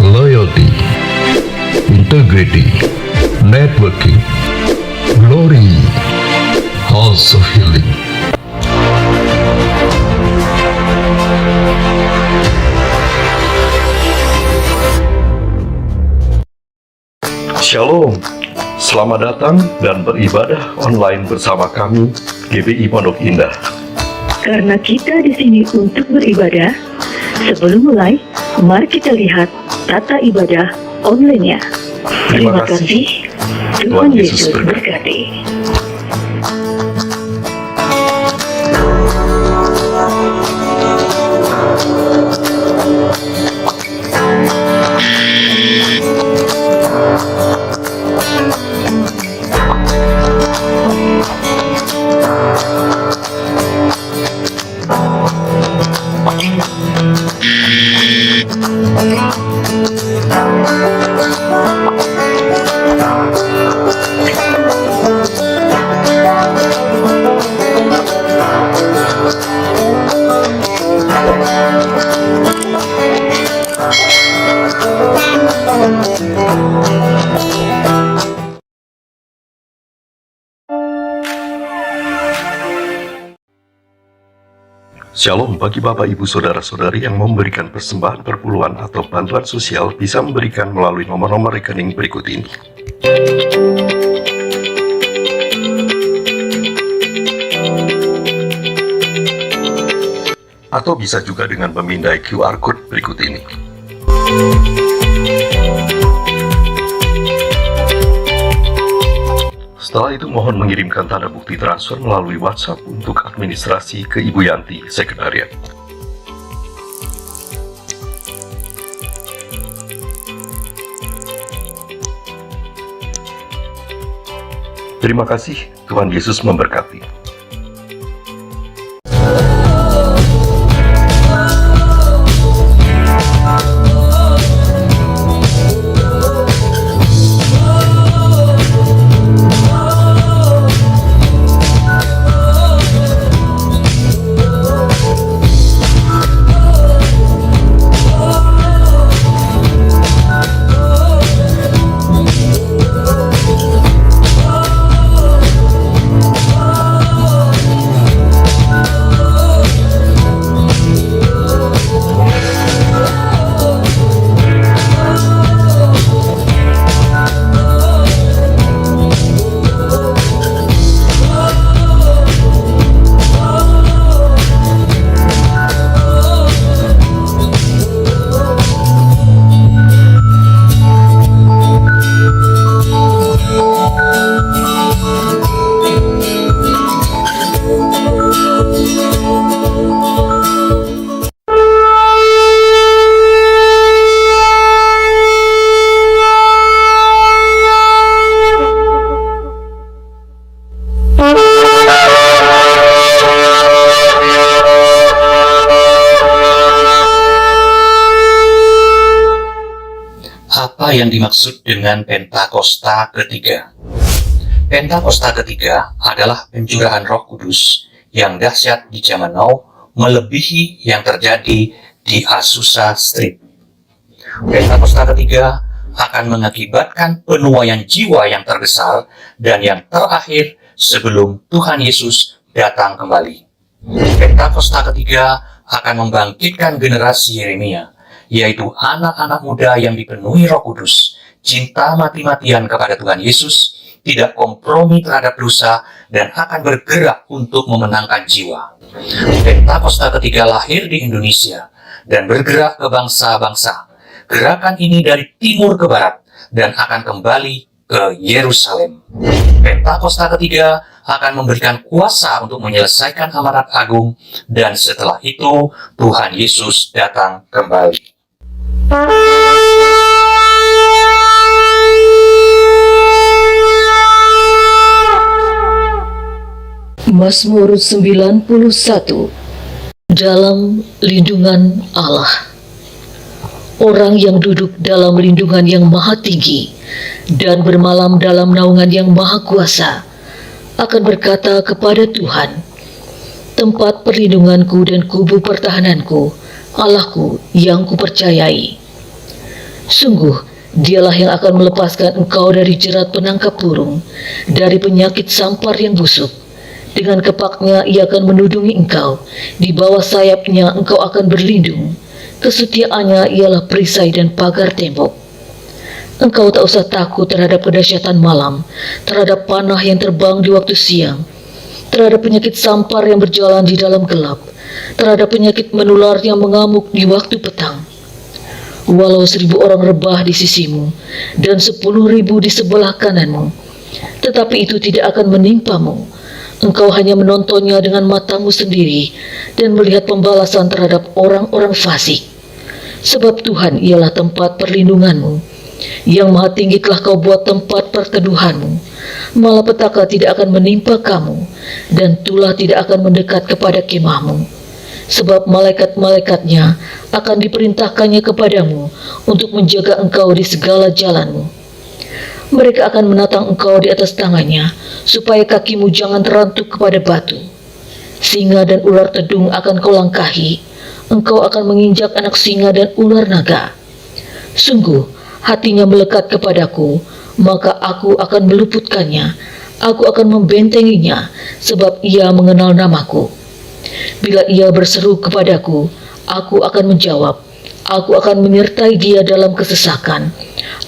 loyalty, integrity, networking, glory, house of healing. Shalom, selamat datang dan beribadah online bersama kami GBI Pondok Indah. Karena kita di sini untuk beribadah, sebelum mulai, mari kita lihat tata ibadah online-nya. Terima kasih. Tuhan Yesus berkati. Shalom bagi Bapak Ibu Saudara-saudari yang memberikan persembahan perpuluhan atau bantuan sosial bisa memberikan melalui nomor-nomor rekening berikut ini. Atau bisa juga dengan memindai QR Code berikut ini. Setelah itu mohon mengirimkan tanda bukti transfer melalui WhatsApp untuk administrasi ke Ibu Yanti, Sekretariat. Terima kasih, Tuhan Yesus memberkati. Apa yang dimaksud dengan Pentakosta ketiga? Pentakosta ketiga adalah pencurahan Roh Kudus yang dahsyat di zaman now, melebihi yang terjadi di Azusa Street. Pentakosta ketiga akan mengakibatkan penuaian jiwa yang terbesar dan yang terakhir sebelum Tuhan Yesus datang kembali. Pentakosta ketiga akan membangkitkan generasi Yeremia, yaitu anak-anak muda yang dipenuhi Roh Kudus, cinta mati-matian kepada Tuhan Yesus, tidak kompromi terhadap dosa, dan akan bergerak untuk memenangkan jiwa. Pentakosta ketiga lahir di Indonesia dan bergerak ke bangsa-bangsa. Gerakan ini dari timur ke barat dan akan kembali ke Yerusalem. Pentakosta ketiga akan memberikan kuasa untuk menyelesaikan amanat agung, dan setelah itu Tuhan Yesus datang kembali. Mazmur 91. Dalam lindungan Allah. Orang yang duduk dalam lindungan yang maha tinggi dan bermalam dalam naungan yang maha kuasa akan berkata kepada Tuhan, tempat perlindunganku dan kubu pertahananku, Allahku yang kupercayai. Sungguh, dialah yang akan melepaskan engkau dari jerat penangkap burung, dari penyakit sampar yang busuk. Dengan kepaknya ia akan menudungi engkau, di bawah sayapnya engkau akan berlindung. Kesetiaannya ialah perisai dan pagar tembok. Engkau tak usah takut terhadap kedahsyatan malam, terhadap panah yang terbang di waktu siang, terhadap penyakit sampar yang berjalan di dalam gelap, terhadap penyakit menular yang mengamuk di waktu petang. Walau 1.000 orang rebah di sisimu dan 10.000 di sebelah kananmu, tetapi itu tidak akan menimpamu. Engkau hanya menontonnya dengan matamu sendiri dan melihat pembalasan terhadap orang-orang fasik. Sebab Tuhan ialah tempat perlindunganmu, yang Maha Tinggi telah kau buat tempat perteduhanmu. Malapetaka tidak akan menimpa kamu, dan tulah tidak akan mendekat kepada kemahmu. Sebab malaikat-malaikatnya akan diperintahkannya kepadamu untuk menjaga engkau di segala jalanmu. Mereka akan menatang engkau di atas tangannya, supaya kakimu jangan terantuk kepada batu. Singa dan ular tedung akan kau langkahi, engkau akan menginjak anak singa dan ular naga. Sungguh, hatinya melekat kepadaku, maka aku akan meluputkannya, aku akan membentenginya, sebab ia mengenal namaku. Bila ia berseru kepadaku, aku akan menjawab, aku akan menyertai dia dalam kesesakan,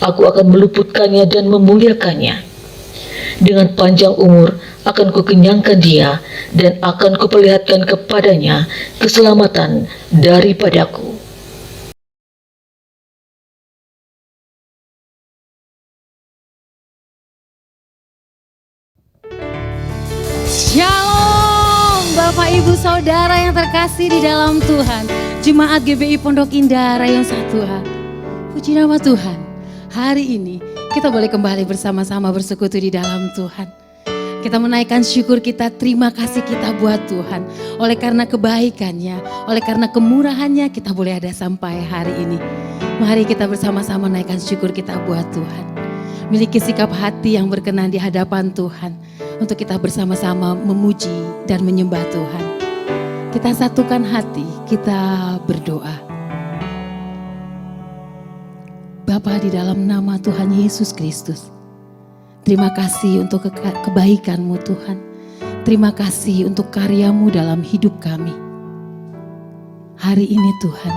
aku akan meluputkannya dan memuliakannya. Dengan panjang umur akan kukenyangkan dia, dan akan kuperlihatkan kepadanya keselamatan daripadaku. Shalom Bapak Ibu Saudara yang terkasih di dalam Tuhan, Jemaat GBI Pondok Indah Rayon 1A. Puji nama Tuhan, hari ini kita boleh kembali bersama-sama bersekutu di dalam Tuhan. Kita menaikkan syukur kita, terima kasih kita buat Tuhan. Oleh karena kebaikannya, oleh karena kemurahannya kita boleh ada sampai hari ini. Mari kita bersama-sama naikkan syukur kita buat Tuhan. Miliki sikap hati yang berkenan di hadapan Tuhan, untuk kita bersama-sama memuji dan menyembah Tuhan. Kita satukan hati, kita berdoa. Bapa, di dalam nama Tuhan Yesus Kristus, terima kasih untuk kebaikan-Mu Tuhan. Terima kasih untuk karya-Mu dalam hidup kami. Hari ini Tuhan,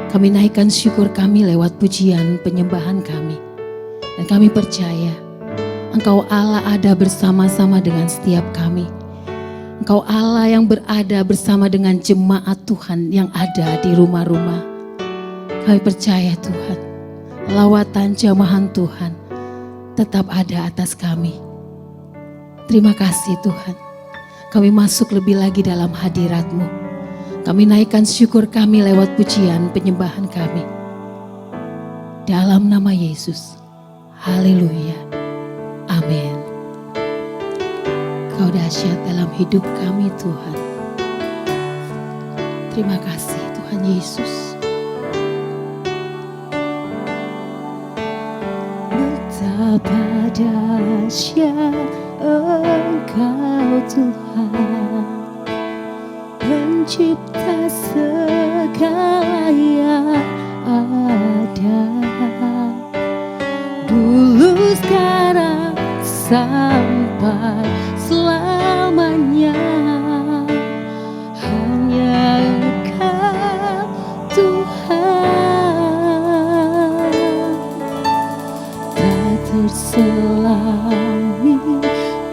kami naikkan syukur kami lewat pujian penyembahan kami. Dan kami percaya Engkau Allah ada bersama-sama dengan setiap kami. Engkau Allah yang berada bersama dengan jemaat Tuhan yang ada di rumah-rumah. Kami percaya Tuhan, lawatan jamahan Tuhan tetap ada atas kami. Terima kasih Tuhan, kami masuk lebih lagi dalam hadirat-Mu. Kami naikkan syukur kami lewat pujian penyembahan kami. Dalam nama Yesus, haleluya. Amin. Kau dahsyat dalam hidup kami Tuhan. Terima kasih Tuhan Yesus. Betapa dahsyat Engkau Tuhan, pencipta segala yang ada. Dulu sekarang sampai selamanya, hanya Engkau Tuhan. Tak terselami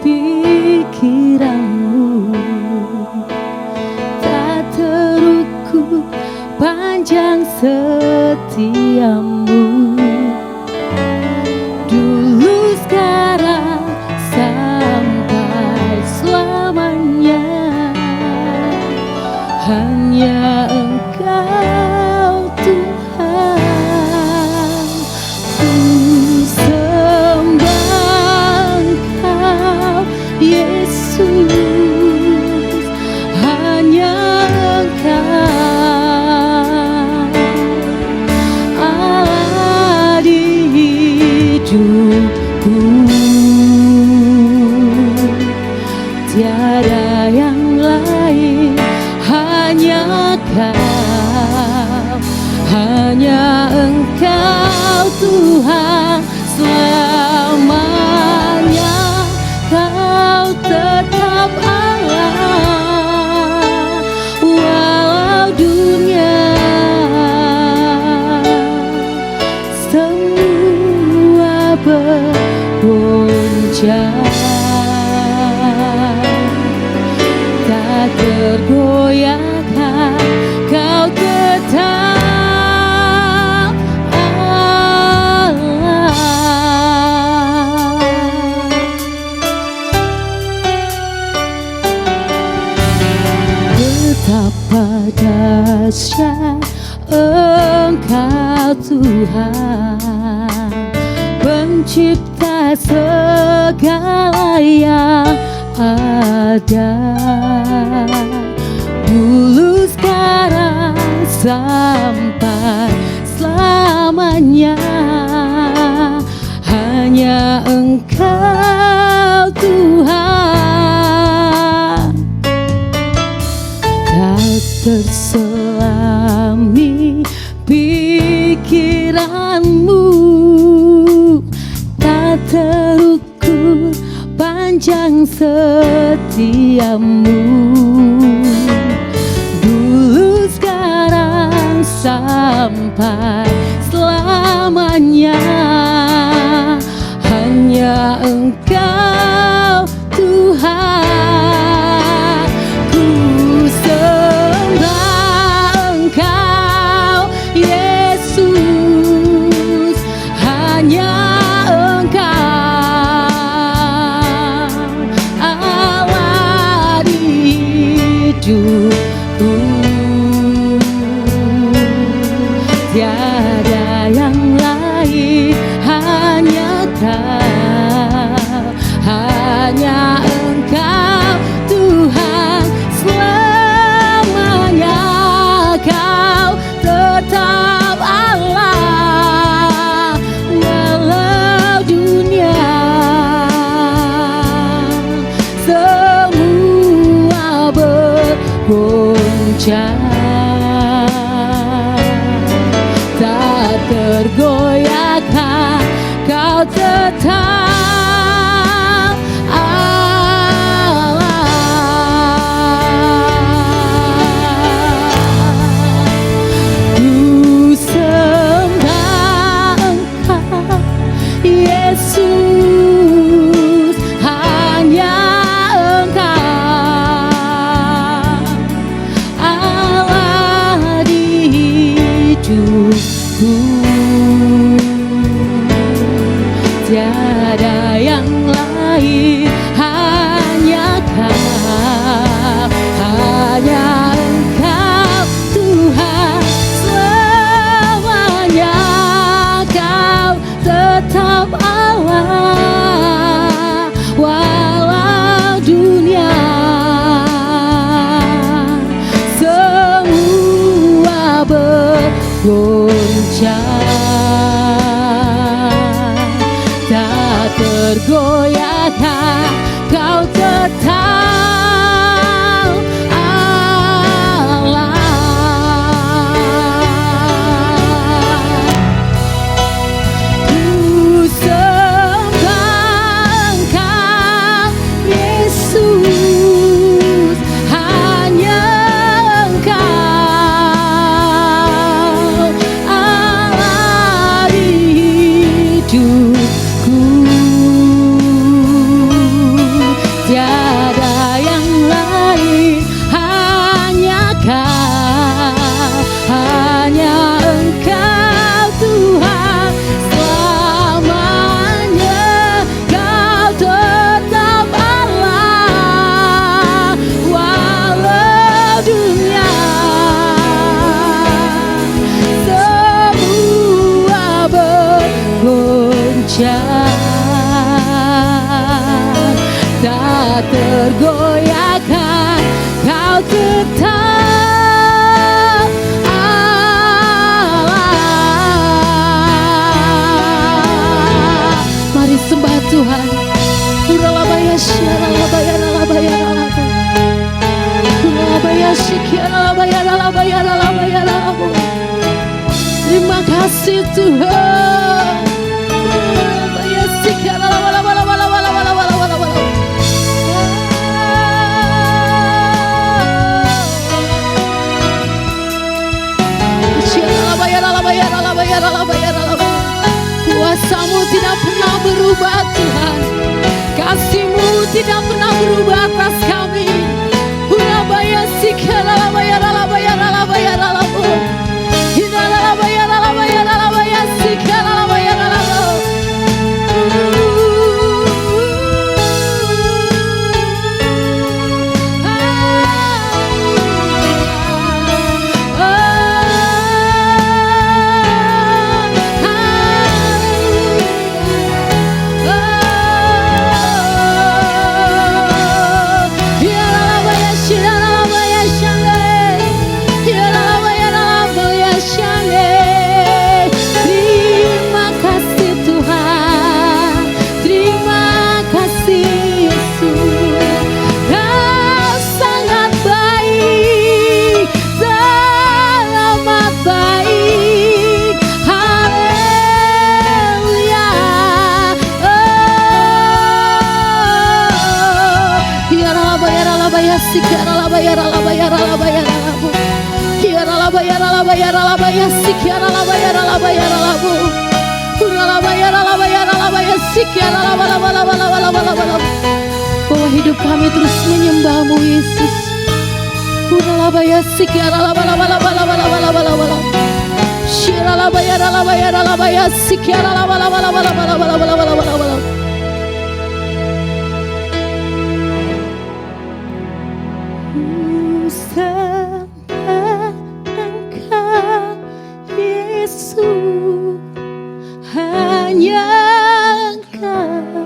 pikiran-Mu, tak terukur panjang setia-Mu. Dulu sekarang sampai selamanya, hanya Engkau Tuhan. Ku sembah Engkau Yesus, hanya Engkau Allah hanya Engkau Tuhan selamanya. Kau tetap Allah walau dunia semua bergoncang, tak tergoyahkan. Kau tetap Allah. Betapa dahsyat Engkau Tuhan, pencipta segala yang ada, dulu sekarang sampai selamanya. Hanya Engkau Tuhan, tak terselami pikiranmu, tak terukur panjang setiamu, dulu sekarang sampai selamanya. Hanya Engkau Tuhan, ku sembah Engkau Yesus, hanya Engkau Allah di hidupku, tiada yang lain, hanya Kau, hanya Engkau Tuhan selamanya. Kau tetap Allah walau dunia semua bergoncang, tak tergoyahkan. Kau tetap Allah. Ku sembah Engkau Yesus, hanya Engkau Allah di hidupku, tiada yang lain, hanya Kau, hanya Engkau Tuhan selamanya. Kau tetap Allah walau dunia semua bergoncang, tak tergoyahkan. Kau tetap Allah. Ku sembah Engkau Yesus, hanya Engkau Allah di hidupku, tiada yang lain, hanya Kau, hanya Engkau Tuhan selamanya. Kau tetap Allah walau dunia semua bergoncang, tak tergoyahkan. Kau tetap Allah. Mari sembah Tuhan. Uralabaya syaralabaya ralabaya ralabu, uralabaya syikiaralabaya ralabaya ralabaya ralabu. Terima kasih Tuhan. Kuasa-Mu tidak pernah berubah Tuhan. Kasih-Mu tidak pernah berubah atas kami. Urabaya sikala labaya labaya labaya labu. Hidala labaya labaya labaya sikala labaya labu. Bahwa hidup kami terus menyembah-Mu Yesus. Sembah Engkau Yesus, hanya Engkau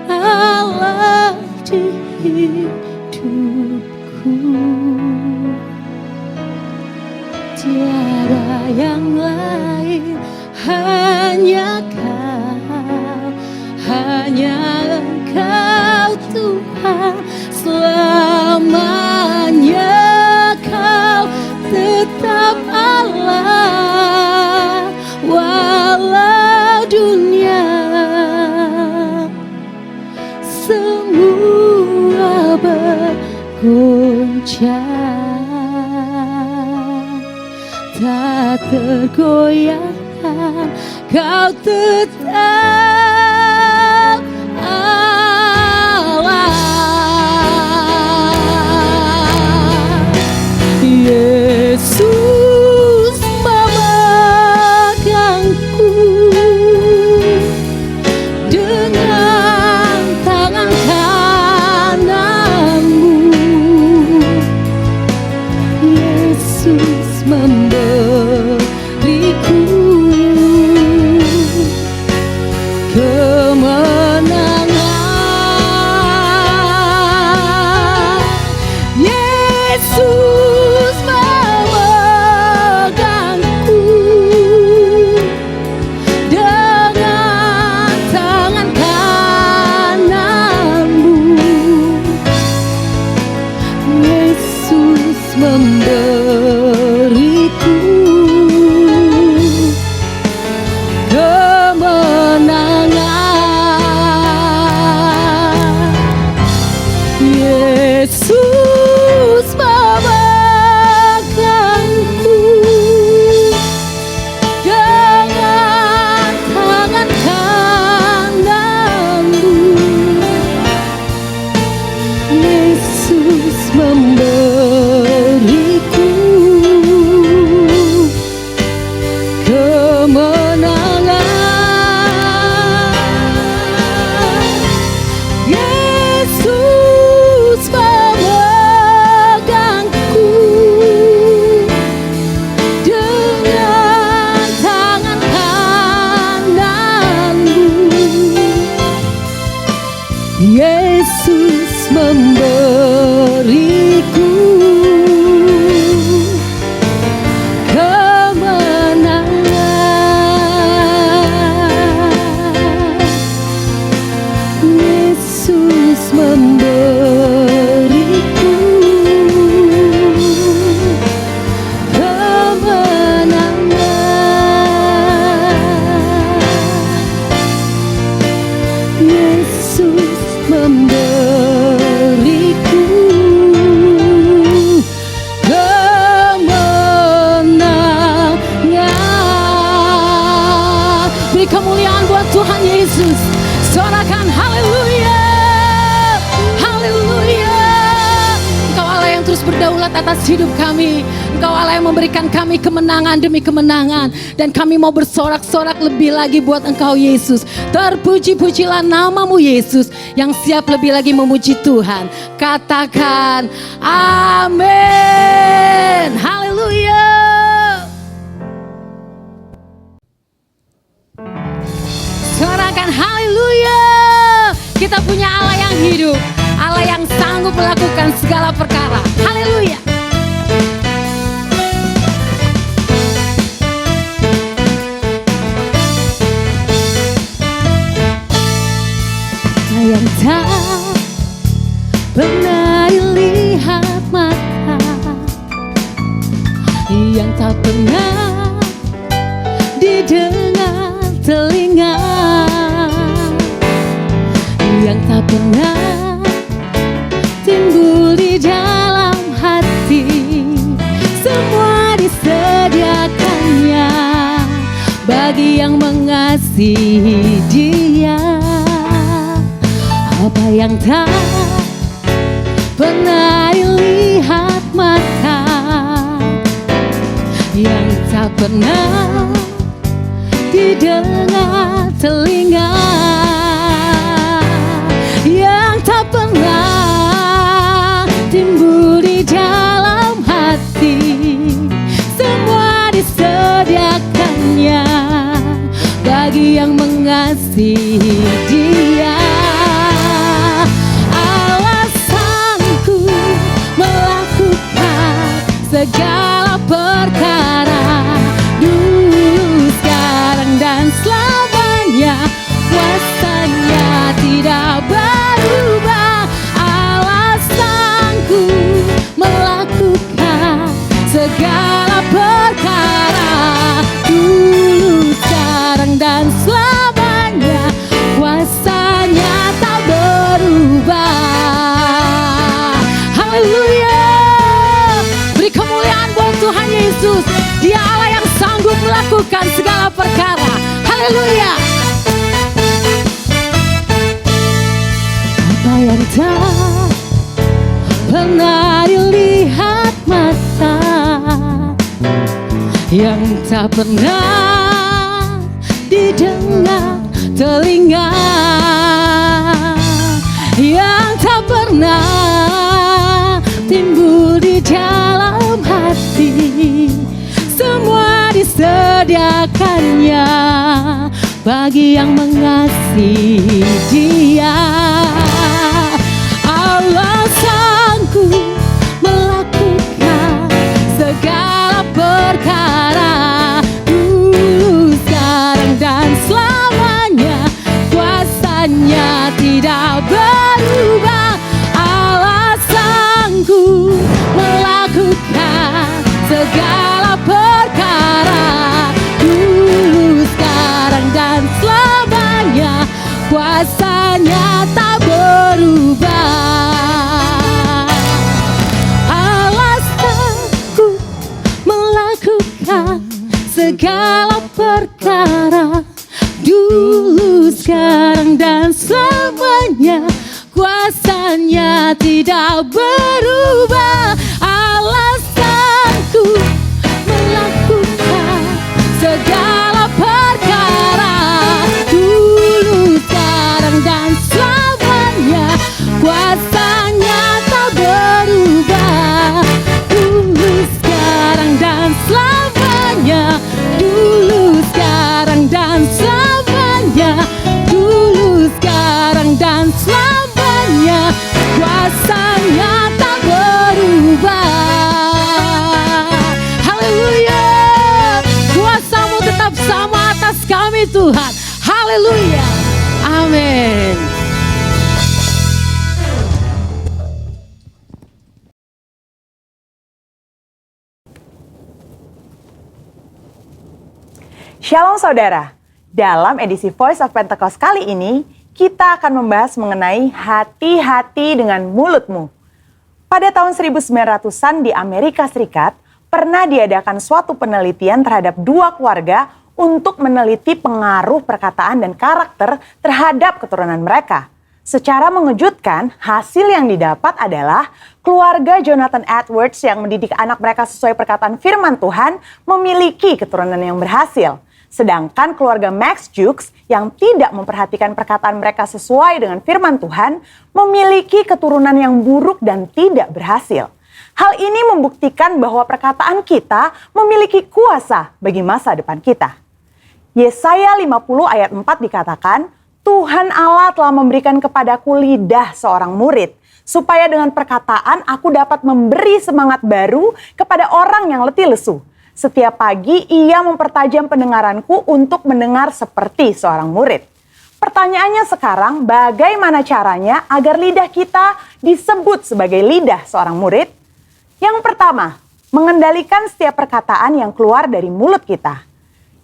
Allah di hidupku, tiada yang lain, hanya Kau, hanya Engkau Tuhan, selamanya Kau tetap Allah, walau dunia semua bergoncang, tak tergoyahkan Kau tetap Allah. Yesus memegangku dengan tangan kananmu. Yesus memberiku Beri kemuliaan buat Tuhan Yesus. Sorakan haleluya. Haleluya. Engkau Allah yang terus berdaulat atas hidup kami. Engkau Allah yang memberikan kami kemenangan demi kemenangan. Dan kami mau bersorak-sorak lebih lagi buat Engkau Yesus. Terpuji-pujilah namamu Yesus yang siap lebih lagi memuji Tuhan. Katakan amin. Haleluya. Suarakan haleluya. Kita punya Allah yang hidup, Allah yang sanggup melakukan segala perkara. Haleluya. Yang tak pernah dilihat mata, yang tak pernah didengar telinga, yang tak pernah timbul di dalam hati, semua disediakannya bagi yang mengasihi Dia. Apa yang tak pernah dilihat mata, yang tak pernah didengar telinga, yang tak pernah timbul di dalam hati, semua disediakannya bagi yang mengasihi Dia. Alasanku melakukan segala perkara, dulu, sekarang, dan selamanya. Kuasanya tidak berubah. Alasanku melakukan segala perkara, dulu, sekarang, dan selamanya. Kuasanya tak berubah. Haleluya. Beri kemuliaan buat Tuhan Yesus. Dia Allah yang sanggup melakukan segala perkara. Haleluya. Apa yang tak pernah dilihat mata, yang tak pernah didengar telinga, yang tak pernah timbul di dalam hati, semua disediakannya bagi yang mengasihi Dia. Alasanku melakukan segala perkara, dulu, sekarang, dan selamanya. Kuasanya tidak berubah. Alasanku melakukan segala perkara, dulu, sekarang, dan selamanya. Kuasanya tak berubah. Alasanku melakukan segala perkara, dulu, sekarang, dan selamanya. Kuasanya tidak berubah. Alasanku melakukan segala perkara, dulu, sekarang, dan selamanya. Kuasanya tak berubah. Dulu, sekarang, dan selamanya. Dulu, sekarang, dan selamanya. Dulu, sekarang, dan selamanya. Kuasanya tak berubah. Haleluya. Kuasamu tetap sama atas kami Tuhan. Haleluya. Amin. Shalom saudara, dalam edisi Voice of Pentecost kali ini, kita akan membahas mengenai hati-hati dengan mulutmu. Pada tahun 1900-an di Amerika Serikat, pernah diadakan suatu penelitian terhadap 2 keluarga untuk meneliti pengaruh perkataan dan karakter terhadap keturunan mereka. Secara mengejutkan, hasil yang didapat adalah keluarga Jonathan Edwards yang mendidik anak mereka sesuai perkataan firman Tuhan memiliki keturunan yang berhasil. Sedangkan keluarga Max Jukes yang tidak memperhatikan perkataan mereka sesuai dengan firman Tuhan memiliki keturunan yang buruk dan tidak berhasil. Hal ini membuktikan bahwa perkataan kita memiliki kuasa bagi masa depan kita. Yesaya 50 ayat 4 dikatakan, Tuhan Allah telah memberikan kepadaku lidah seorang murid, supaya dengan perkataan aku dapat memberi semangat baru kepada orang yang letih lesu. Setiap pagi ia mempertajam pendengaranku untuk mendengar seperti seorang murid. Pertanyaannya sekarang, bagaimana caranya agar lidah kita disebut sebagai lidah seorang murid? Yang pertama, mengendalikan setiap perkataan yang keluar dari mulut kita.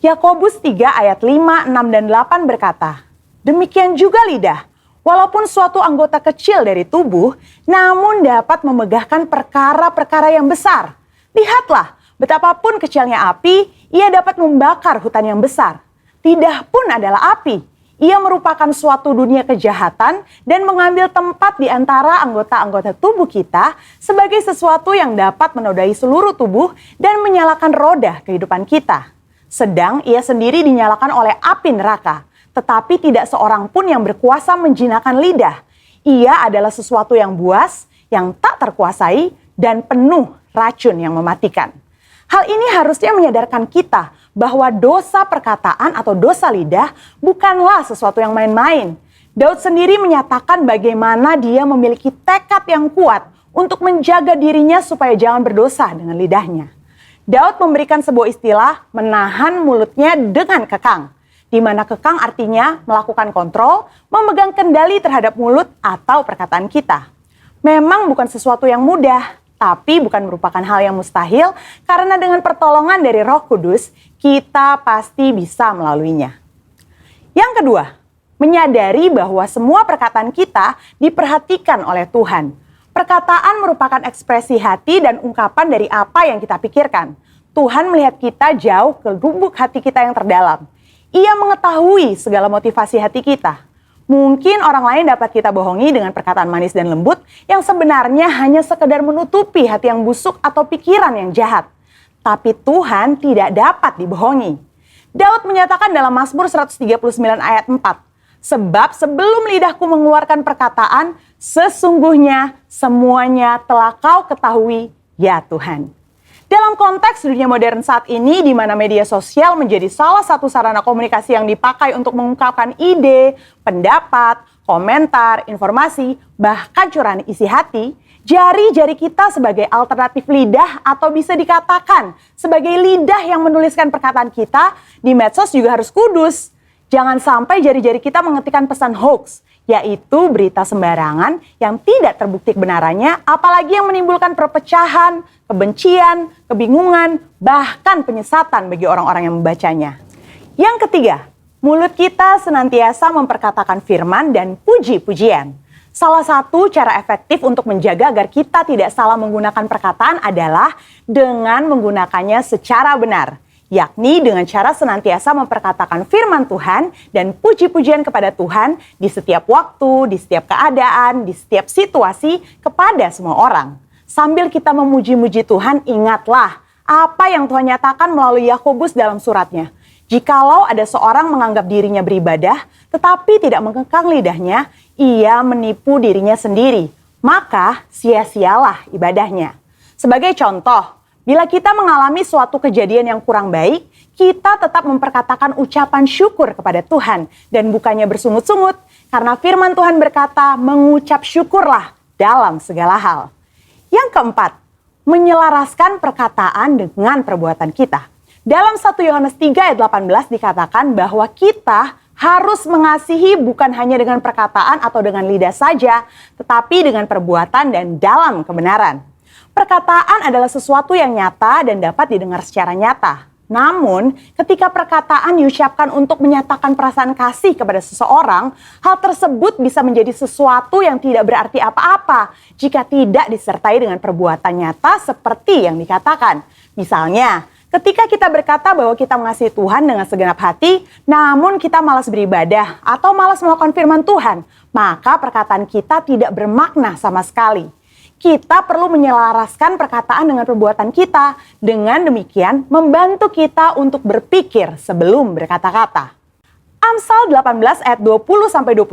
Yakobus 3 ayat 5, 6, dan 8 berkata, demikian juga lidah, walaupun suatu anggota kecil dari tubuh, namun dapat memegahkan perkara-perkara yang besar. Lihatlah, betapapun kecilnya api, ia dapat membakar hutan yang besar. Lidah pun adalah api. Ia merupakan suatu dunia kejahatan dan mengambil tempat di antara anggota-anggota tubuh kita sebagai sesuatu yang dapat menodai seluruh tubuh dan menyalakan roda kehidupan kita. Sedang ia sendiri dinyalakan oleh api neraka. Tetapi tidak seorang pun yang berkuasa menjinakkan lidah. Ia adalah sesuatu yang buas, yang tak terkuasai, dan penuh racun yang mematikan. Hal ini harusnya menyadarkan kita bahwa dosa perkataan atau dosa lidah bukanlah sesuatu yang main-main. Daud sendiri menyatakan bagaimana dia memiliki tekad yang kuat untuk menjaga dirinya supaya jangan berdosa dengan lidahnya. Daud memberikan sebuah istilah menahan mulutnya dengan kekang, di mana kekang artinya melakukan kontrol, memegang kendali terhadap mulut atau perkataan kita. Memang bukan sesuatu yang mudah, tapi bukan merupakan hal yang mustahil karena dengan pertolongan dari Roh Kudus, kita pasti bisa melaluinya. Yang kedua, menyadari bahwa semua perkataan kita diperhatikan oleh Tuhan. Perkataan merupakan ekspresi hati dan ungkapan dari apa yang kita pikirkan. Tuhan melihat kita jauh ke lubuk hati kita yang terdalam. Ia mengetahui segala motivasi hati kita. Mungkin orang lain dapat kita bohongi dengan perkataan manis dan lembut yang sebenarnya hanya sekedar menutupi hati yang busuk atau pikiran yang jahat. Tapi Tuhan tidak dapat dibohongi. Daud menyatakan dalam Mazmur 139 ayat 4, sebab sebelum lidahku mengeluarkan perkataan, sesungguhnya semuanya telah kau ketahui, ya Tuhan. Dalam konteks dunia modern saat ini, di mana media sosial menjadi salah satu sarana komunikasi yang dipakai untuk mengungkapkan ide, pendapat, komentar, informasi, bahkan curahan isi hati, jari-jari kita sebagai alternatif lidah atau bisa dikatakan sebagai lidah yang menuliskan perkataan kita di medsos juga harus kudus. Jangan sampai jari-jari kita mengetikkan pesan hoax, yaitu berita sembarangan yang tidak terbukti kebenarannya, apalagi yang menimbulkan perpecahan, kebencian, kebingungan, bahkan penyesatan bagi orang-orang yang membacanya. Yang ketiga, mulut kita senantiasa memperkatakan firman dan puji-pujian. Salah satu cara efektif untuk menjaga agar kita tidak salah menggunakan perkataan adalah dengan menggunakannya secara benar, yakni dengan cara senantiasa memperkatakan firman Tuhan dan puji-pujian kepada Tuhan di setiap waktu, di setiap keadaan, di setiap situasi kepada semua orang. Sambil kita memuji-muji Tuhan, ingatlah apa yang Tuhan nyatakan melalui Yakobus dalam suratnya. Jikalau ada seorang menganggap dirinya beribadah, tetapi tidak mengekang lidahnya, ia menipu dirinya sendiri. Maka sia-sialah ibadahnya. Sebagai contoh, bila kita mengalami suatu kejadian yang kurang baik, kita tetap memperkatakan ucapan syukur kepada Tuhan dan bukannya bersungut-sungut, karena firman Tuhan berkata, mengucap syukurlah dalam segala hal. Yang keempat, menyelaraskan perkataan dengan perbuatan kita. Dalam 1 Yohanes 3 ayat 18 dikatakan bahwa kita harus mengasihi bukan hanya dengan perkataan atau dengan lidah saja, tetapi dengan perbuatan dan dalam kebenaran. Perkataan adalah sesuatu yang nyata dan dapat didengar secara nyata. Namun, ketika perkataan diucapkan untuk menyatakan perasaan kasih kepada seseorang, hal tersebut bisa menjadi sesuatu yang tidak berarti apa-apa jika tidak disertai dengan perbuatan nyata seperti yang dikatakan. Misalnya, Ketika kita berkata bahwa kita mengasihi Tuhan dengan segenap hati, namun kita malas beribadah atau malas melakukan firman Tuhan, maka perkataan kita tidak bermakna sama sekali. Kita perlu menyelaraskan perkataan dengan perbuatan kita. Dengan demikian, membantu kita untuk berpikir sebelum berkata-kata. Amsal 18 ayat 20-21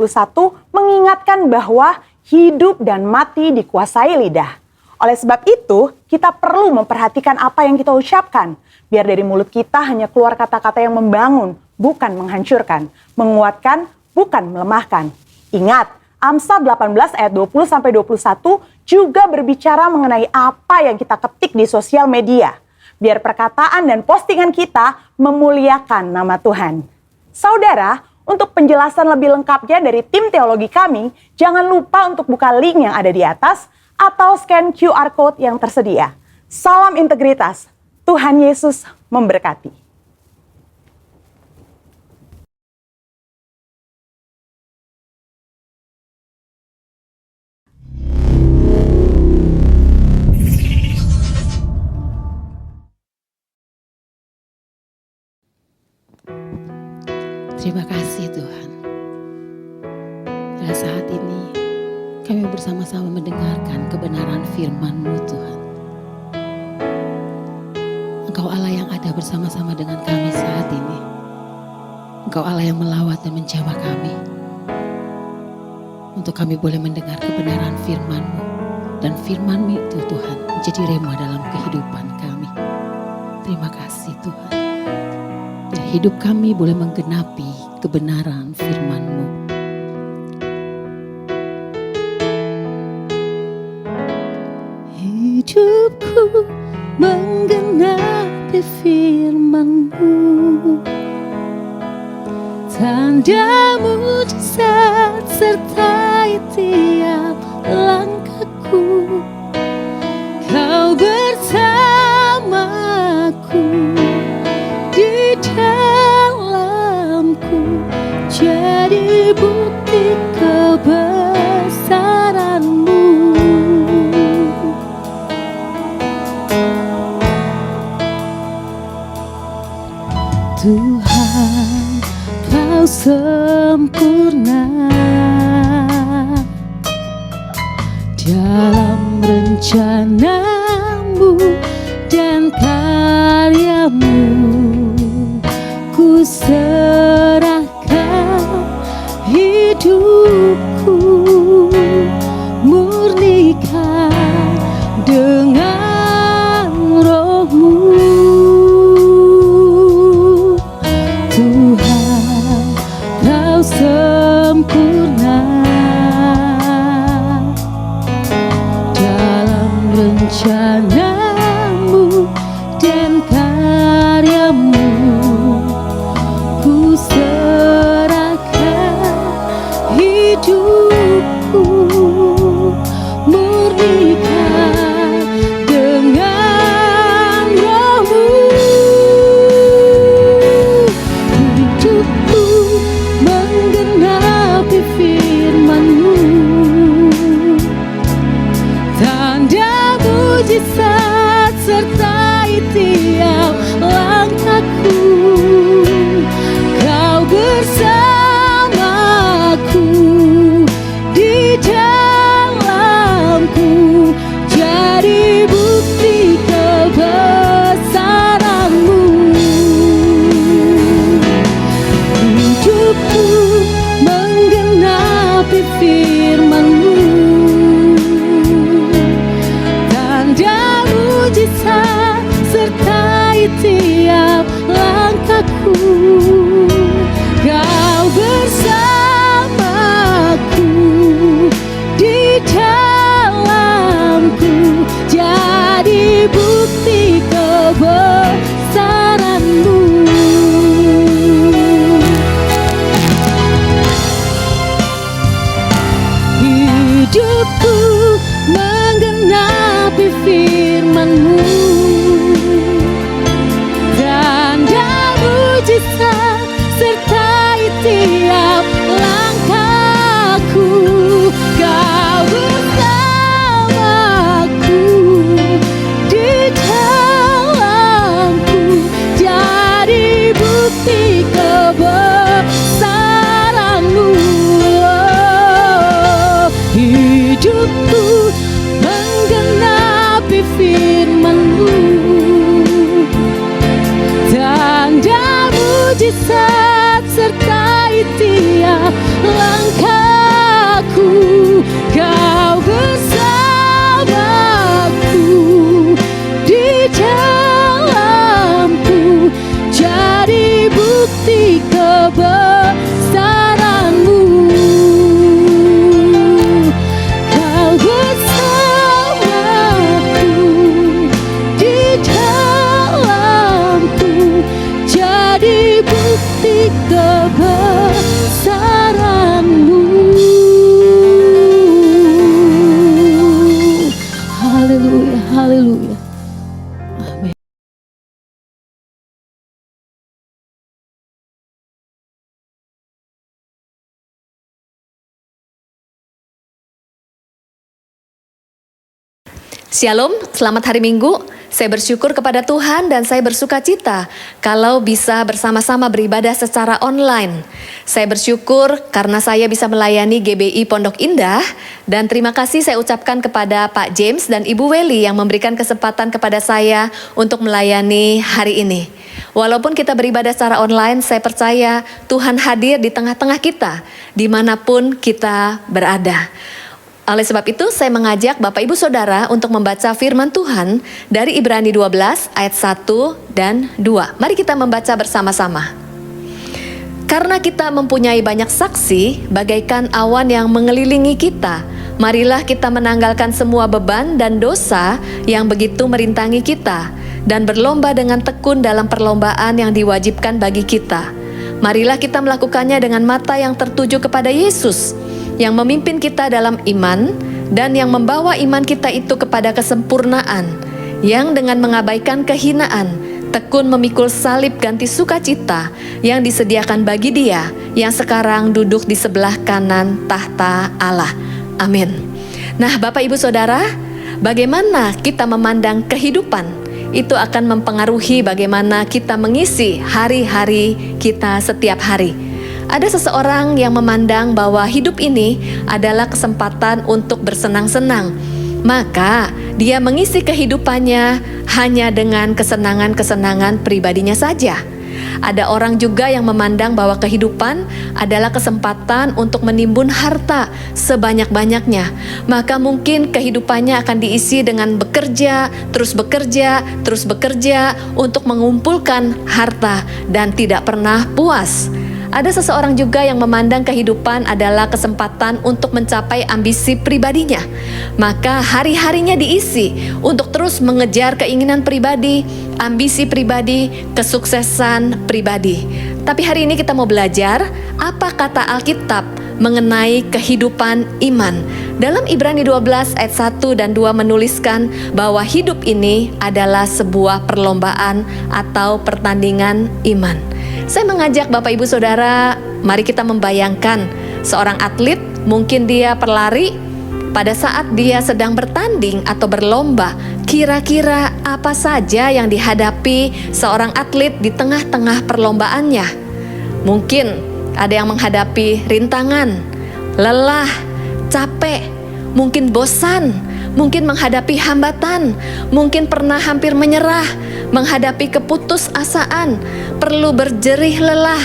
mengingatkan bahwa hidup dan mati dikuasai lidah. Oleh sebab itu, kita perlu memperhatikan apa yang kita ucapkan. Biar dari mulut kita hanya keluar kata-kata yang membangun, bukan menghancurkan. Menguatkan, bukan melemahkan. Ingat, Amsal 18 ayat 20-21 juga berbicara mengenai apa yang kita ketik di sosial media. Biar perkataan dan postingan kita memuliakan nama Tuhan. Saudara, untuk penjelasan lebih lengkapnya dari tim teologi kami, jangan lupa untuk buka link yang ada di atas atau scan QR Code yang tersedia. Salam integritas, Tuhan Yesus memberkati. Terima kasih Tuhan. Pada saat ini kami bersama-sama mendengarkan kebenaran firman-Mu Tuhan. Engkau Allah yang ada bersama-sama dengan kami saat ini. Engkau Allah yang melawat dan menjamah kami. Untuk kami boleh mendengar kebenaran firman-Mu. Dan firman-Mu itu Tuhan menjadi rema dalam kehidupan kami. Terima kasih Tuhan. Biar hidup kami boleh menggenapi kebenaran firman-Mu. Hidupku menggenapi firman-Mu, tanda mujizat sertai tiap langkahku. Kau bersamaku di dalamku, jadi bukti kebesaran-Mu. Tuhan, Kau sempurna dalam rencana-Mu dan karya-Mu. Ku serahkan hidupku, murnikan dengan Roh-Mu. Tuhan, Kau sempurna dalam rencana-Mu dan karya-Mu. Ku serahkan hidupku, murnikan dengan Roh-Mu. Hidupku menggenapi firman-Mu, tanda mujizat sertai tiap langkahku. Kau bersamaku di dalamku, jadi bukti kebesaran-Mu. Hidupku menggenapi firman-Mu, tanda mujizat sertai tiap langkahku. Kau bersamaku di dalamku, jadi bukti kebesaran-Mu. Hidupku menggenapi firman-Mu, tanda mujizat sertai tiap bukti kebesaran-Mu. Hidupku menggenapi firman-Mu, tanda mujizat sertai tiap langkahku. Kau bersamaku di jalanku, jadi bukti kebesaran-Mu. Kau bersamaku di jalanku, jadi bukti kebesaran-Mu. Haleluya, haleluya. Amin. Shalom, selamat hari Minggu. Saya bersyukur kepada Tuhan dan saya bersuka cita kalau bisa bersama-sama beribadah secara online. Saya bersyukur karena saya bisa melayani GBI Pondok Indah, dan terima kasih saya ucapkan kepada Pak James dan Ibu Welly yang memberikan kesempatan kepada saya untuk melayani hari ini. Walaupun kita beribadah secara online, saya percaya Tuhan hadir di tengah-tengah kita, dimanapun kita berada. Oleh sebab itu, saya mengajak Bapak Ibu Saudara untuk membaca firman Tuhan dari Ibrani 12 ayat 1 dan 2. Mari kita membaca bersama-sama. Karena kita mempunyai banyak saksi, bagaikan awan yang mengelilingi kita, marilah kita menanggalkan semua beban dan dosa yang begitu merintangi kita, dan berlomba dengan tekun dalam perlombaan yang diwajibkan bagi kita. Marilah kita melakukannya dengan mata yang tertuju kepada Yesus, yang memimpin kita dalam iman dan yang membawa iman kita itu kepada kesempurnaan, yang dengan mengabaikan kehinaan tekun memikul salib ganti sukacita yang disediakan bagi Dia yang sekarang duduk di sebelah kanan tahta Allah. Amin. Nah, Bapak Ibu Saudara, bagaimana kita memandang kehidupan itu akan mempengaruhi bagaimana kita mengisi hari-hari kita setiap hari. Ada seseorang yang memandang bahwa hidup ini adalah kesempatan untuk bersenang-senang, maka dia mengisi kehidupannya hanya dengan kesenangan-kesenangan pribadinya saja. Ada orang juga yang memandang bahwa kehidupan adalah kesempatan untuk menimbun harta sebanyak-banyaknya, maka mungkin kehidupannya akan diisi dengan bekerja, terus bekerja untuk mengumpulkan harta dan tidak pernah puas. Ada seseorang juga yang memandang kehidupan adalah kesempatan untuk mencapai ambisi pribadinya, maka hari-harinya diisi untuk terus mengejar keinginan pribadi, ambisi pribadi, kesuksesan pribadi. Tapi hari ini kita mau belajar apa kata Alkitab mengenai kehidupan iman. Dalam Ibrani 12 ayat 1 dan 2 menuliskan bahwa hidup ini adalah sebuah perlombaan atau pertandingan iman. Saya mengajak Bapak Ibu Saudara, mari kita membayangkan seorang atlet, mungkin dia pelari, pada saat dia sedang bertanding atau berlomba, kira-kira apa saja yang dihadapi seorang atlet di tengah-tengah perlombaannya? Mungkin ada yang menghadapi rintangan, lelah, capek, mungkin bosan, mungkin menghadapi hambatan, mungkin pernah hampir menyerah, menghadapi keputusasaan, perlu berjerih lelah.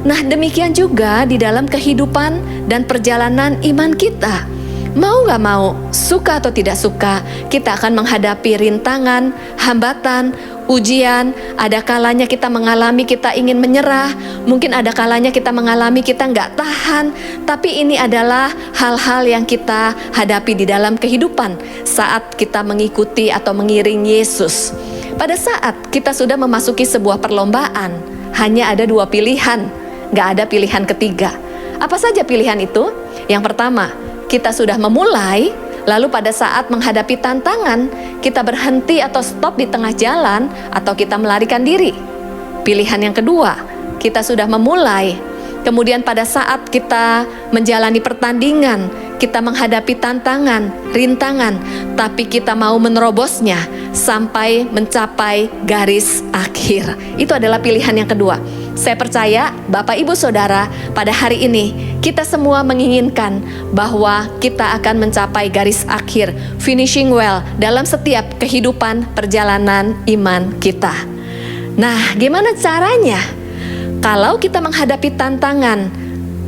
Nah, demikian juga di dalam kehidupan dan perjalanan iman kita. Mau gak mau, suka atau tidak suka, kita akan menghadapi rintangan, hambatan, ujian. Ada kalanya kita mengalami kita ingin menyerah, mungkin ada kalanya kita mengalami kita nggak tahan. Tapi ini adalah hal-hal yang kita hadapi di dalam kehidupan saat kita mengikuti atau mengiring Yesus. Pada saat kita sudah memasuki sebuah perlombaan, hanya ada dua pilihan, nggak ada pilihan ketiga. Apa saja pilihan itu? Yang pertama, kita sudah memulai, lalu pada saat menghadapi tantangan, kita berhenti atau stop di tengah jalan, atau kita melarikan diri. Pilihan yang kedua, kita sudah memulai, kemudian pada saat kita menjalani pertandingan, kita menghadapi tantangan, rintangan, tapi kita mau menerobosnya sampai mencapai garis akhir. Itu adalah pilihan yang kedua. Saya percaya Bapak Ibu Saudara, pada hari ini kita semua menginginkan bahwa kita akan mencapai garis akhir, finishing well dalam setiap kehidupan perjalanan iman kita. Nah, gimana caranya? Kalau kita menghadapi tantangan,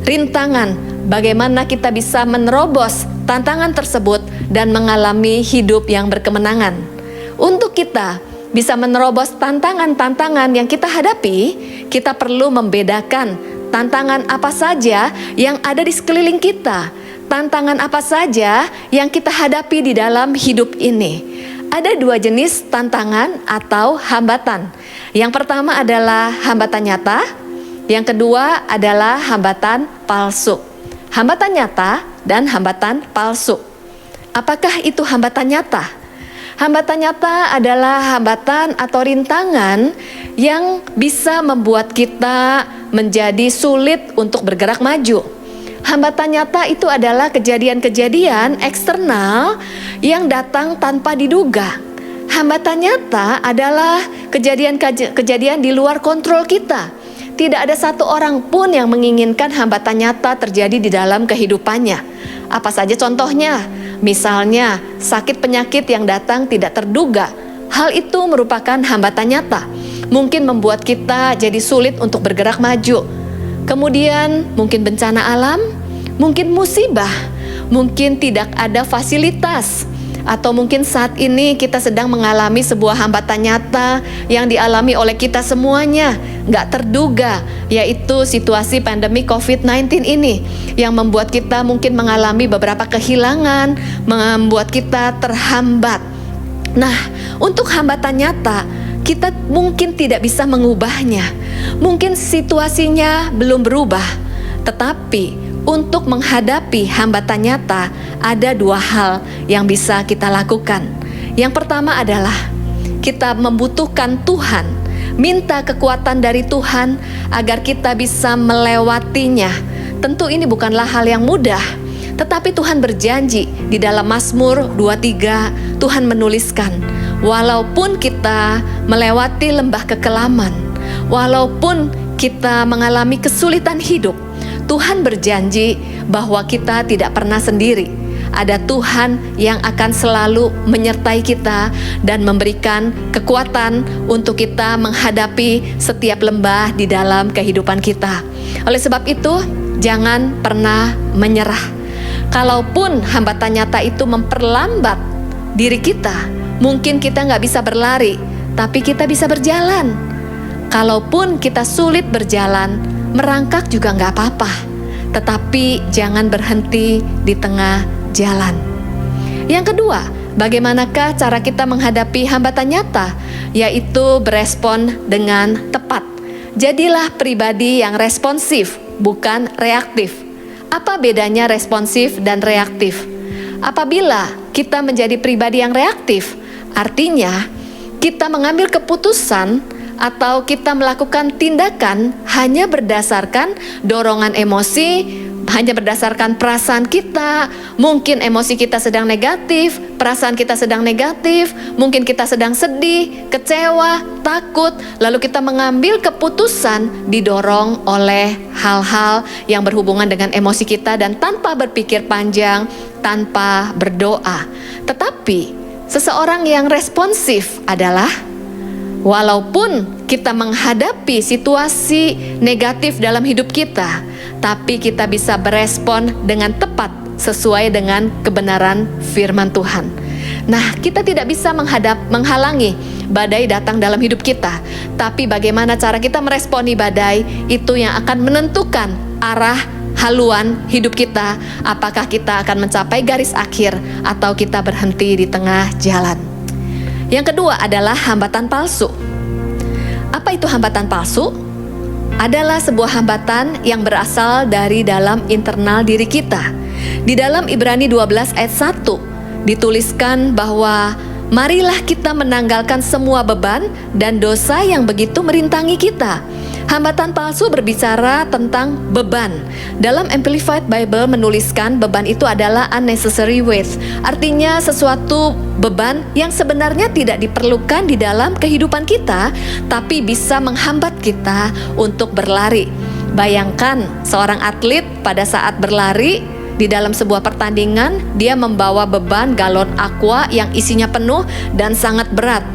rintangan, bagaimana kita bisa menerobos tantangan tersebut dan mengalami hidup yang berkemenangan? Untuk kita bisa menerobos tantangan-tantangan yang kita hadapi, kita perlu membedakan tantangan apa saja yang ada di sekeliling kita, tantangan apa saja yang kita hadapi di dalam hidup ini. Ada dua jenis tantangan atau hambatan. Yang pertama adalah hambatan nyata, yang kedua adalah hambatan palsu. Hambatan nyata dan hambatan palsu. Apakah itu hambatan nyata? Hambatan nyata adalah hambatan atau rintangan yang bisa membuat kita menjadi sulit untuk bergerak maju. Hambatan nyata itu adalah kejadian-kejadian eksternal yang datang tanpa diduga. Hambatan nyata adalah kejadian-kejadian di luar kontrol kita. Tidak ada satu orang pun yang menginginkan hambatan nyata terjadi di dalam kehidupannya. Apa saja contohnya? Misalnya, sakit penyakit yang datang tidak terduga. Hal itu merupakan hambatan nyata. Mungkin membuat kita jadi sulit untuk bergerak maju. Kemudian, mungkin bencana alam, mungkin musibah, mungkin tidak ada fasilitas. Atau mungkin saat ini kita sedang mengalami sebuah hambatan nyata yang dialami oleh kita semuanya, nggak terduga, yaitu situasi pandemi COVID-19 ini yang membuat kita mungkin mengalami beberapa kehilangan, membuat kita terhambat. Nah, untuk hambatan nyata, kita mungkin tidak bisa mengubahnya. Mungkin situasinya belum berubah, tetapi untuk menghadapi hambatan nyata, ada dua hal yang bisa kita lakukan. Yang pertama adalah kita membutuhkan Tuhan, minta kekuatan dari Tuhan agar kita bisa melewatinya. Tentu ini bukanlah hal yang mudah, tetapi Tuhan berjanji di dalam Mazmur 23, Tuhan menuliskan, walaupun kita melewati lembah kekelaman, walaupun kita mengalami kesulitan hidup, Tuhan berjanji bahwa kita tidak pernah sendiri. Ada Tuhan yang akan selalu menyertai kita dan memberikan kekuatan untuk kita menghadapi setiap lembah di dalam kehidupan kita. Oleh sebab itu, jangan pernah menyerah. Kalaupun hambatan nyata itu memperlambat diri kita, mungkin kita nggak bisa berlari, tapi kita bisa berjalan. Kalaupun kita sulit berjalan, merangkak juga nggak apa-apa, tetapi jangan berhenti di tengah jalan. Yang kedua, bagaimanakah cara kita menghadapi hambatan nyata? Yaitu berespon dengan tepat. Jadilah pribadi yang responsif, bukan reaktif. Apa bedanya responsif dan reaktif? Apabila kita menjadi pribadi yang reaktif, artinya kita mengambil keputusan atau kita melakukan tindakan hanya berdasarkan dorongan emosi, hanya berdasarkan perasaan kita. Mungkin emosi kita sedang negatif, perasaan kita sedang negatif, mungkin kita sedang sedih, kecewa, takut, lalu kita mengambil keputusan didorong oleh hal-hal yang berhubungan dengan emosi kita dan tanpa berpikir panjang, tanpa berdoa. Tetapi seseorang yang responsif adalah walaupun kita menghadapi situasi negatif dalam hidup kita, tapi kita bisa berespon dengan tepat sesuai dengan kebenaran firman Tuhan. Nah, kita tidak bisa menghalangi badai datang dalam hidup kita, tapi bagaimana cara kita meresponi badai, itu yang akan menentukan arah haluan hidup kita, apakah kita akan mencapai garis akhir atau kita berhenti di tengah jalan. Yang kedua adalah hambatan palsu. Apa itu hambatan palsu? Adalah sebuah hambatan yang berasal dari dalam internal diri kita. Di dalam Ibrani 12 ayat 1 dituliskan bahwa marilah kita menanggalkan semua beban dan dosa yang begitu merintangi kita. Hambatan palsu berbicara tentang beban. Dalam Amplified Bible menuliskan beban itu adalah unnecessary weight. Artinya sesuatu beban yang sebenarnya tidak diperlukan di dalam kehidupan kita, tapi bisa menghambat kita untuk berlari. Bayangkan seorang atlet pada saat berlari di dalam sebuah pertandingan, dia membawa beban galon aqua yang isinya penuh dan sangat berat.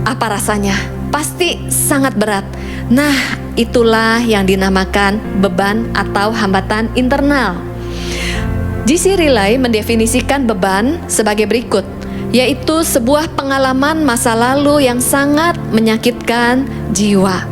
Apa rasanya? Pasti sangat berat. Nah, itulah yang dinamakan beban atau hambatan internal. J.C. Riley mendefinisikan beban sebagai berikut, yaitu sebuah pengalaman masa lalu yang sangat menyakitkan jiwa.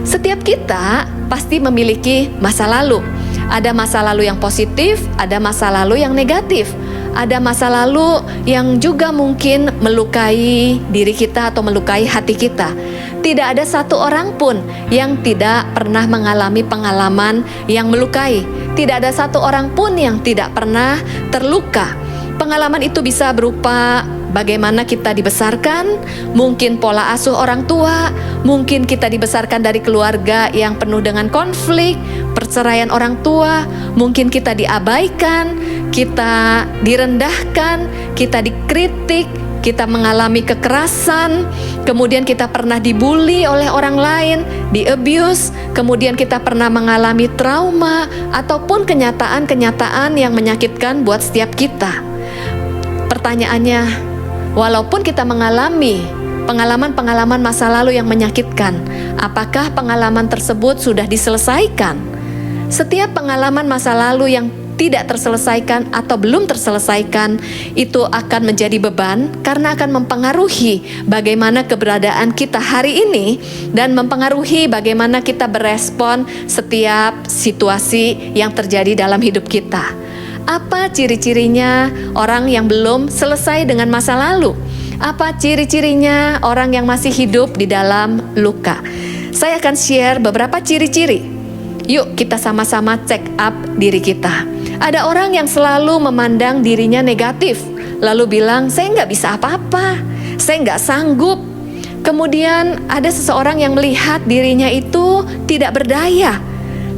Setiap kita pasti memiliki masa lalu. Ada masa lalu yang positif, ada masa lalu yang negatif. Ada masa lalu yang juga mungkin melukai diri kita atau melukai hati kita. Tidak ada satu orang pun yang tidak pernah mengalami pengalaman yang melukai. Tidak ada satu orang pun yang tidak pernah terluka. Pengalaman itu bisa berupa bagaimana kita dibesarkan, mungkin pola asuh orang tua, mungkin kita dibesarkan dari keluarga yang penuh dengan konflik, perceraian orang tua, mungkin kita diabaikan, kita direndahkan, kita dikritik, kita mengalami kekerasan, kemudian kita pernah dibully oleh orang lain, di-abuse, kemudian kita pernah mengalami trauma, ataupun kenyataan-kenyataan yang menyakitkan buat setiap kita. Pertanyaannya, walaupun kita mengalami pengalaman-pengalaman masa lalu yang menyakitkan, apakah pengalaman tersebut sudah diselesaikan? Setiap pengalaman masa lalu yang tidak terselesaikan atau belum terselesaikan itu akan menjadi beban karena akan mempengaruhi bagaimana keberadaan kita hari ini dan mempengaruhi bagaimana kita berespon setiap situasi yang terjadi dalam hidup kita. Apa ciri-cirinya orang yang belum selesai dengan masa lalu? Apa ciri-cirinya orang yang masih hidup di dalam luka? Saya akan share beberapa ciri-ciri. Yuk kita sama-sama check up diri kita. Ada orang yang selalu memandang dirinya negatif, lalu bilang, saya nggak bisa apa-apa, saya nggak sanggup. Kemudian ada seseorang yang melihat dirinya itu tidak berdaya.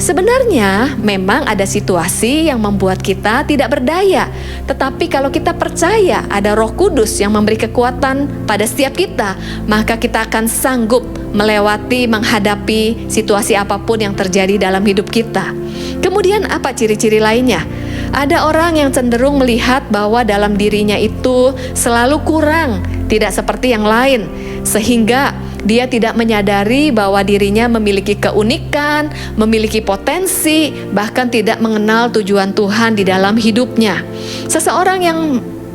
Sebenarnya memang ada situasi yang membuat kita tidak berdaya, tetapi kalau kita percaya ada Roh Kudus yang memberi kekuatan pada setiap kita, maka kita akan sanggup melewati, menghadapi situasi apapun yang terjadi dalam hidup kita. Kemudian apa ciri-ciri lainnya? Ada orang yang cenderung melihat bahwa dalam dirinya itu selalu kurang, tidak seperti yang lain, sehingga dia tidak menyadari bahwa dirinya memiliki keunikan, memiliki potensi, bahkan tidak mengenal tujuan Tuhan di dalam hidupnya. Seseorang yang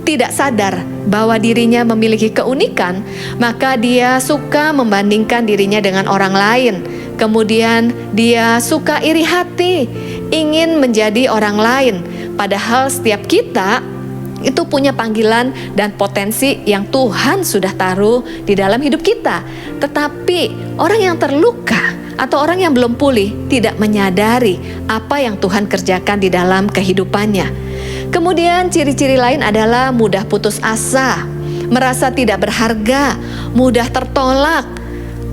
tidak sadar bahwa dirinya memiliki keunikan, maka dia suka membandingkan dirinya dengan orang lain. Kemudian dia suka iri hati, ingin menjadi orang lain. Padahal setiap kita itu punya panggilan dan potensi yang Tuhan sudah taruh di dalam hidup kita. Tetapi orang yang terluka atau orang yang belum pulih tidak menyadari apa yang Tuhan kerjakan di dalam kehidupannya. Kemudian ciri-ciri lain adalah mudah putus asa, merasa tidak berharga, mudah tertolak,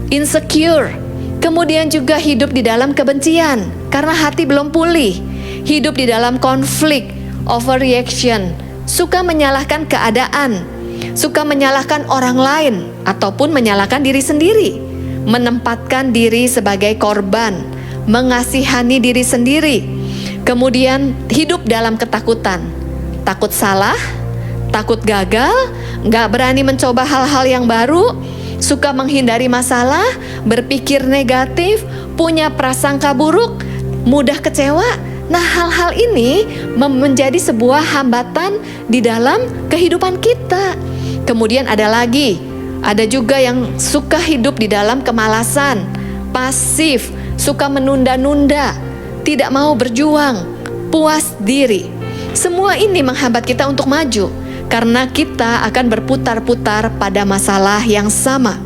insecure. Kemudian juga hidup di dalam kebencian karena hati belum pulih, hidup di dalam konflik, overreaction, suka menyalahkan keadaan, suka menyalahkan orang lain, ataupun menyalahkan diri sendiri, menempatkan diri sebagai korban, mengasihani diri sendiri, kemudian hidup dalam ketakutan, takut salah, takut gagal, gak berani mencoba hal-hal yang baru, suka menghindari masalah, berpikir negatif, punya prasangka buruk, mudah kecewa. Nah, hal-hal ini menjadi sebuah hambatan di dalam kehidupan kita. Kemudian ada juga yang suka hidup di dalam kemalasan, pasif, suka menunda-nunda, tidak mau berjuang, puas diri. Semua ini menghambat kita untuk maju, karena kita akan berputar-putar pada masalah yang sama.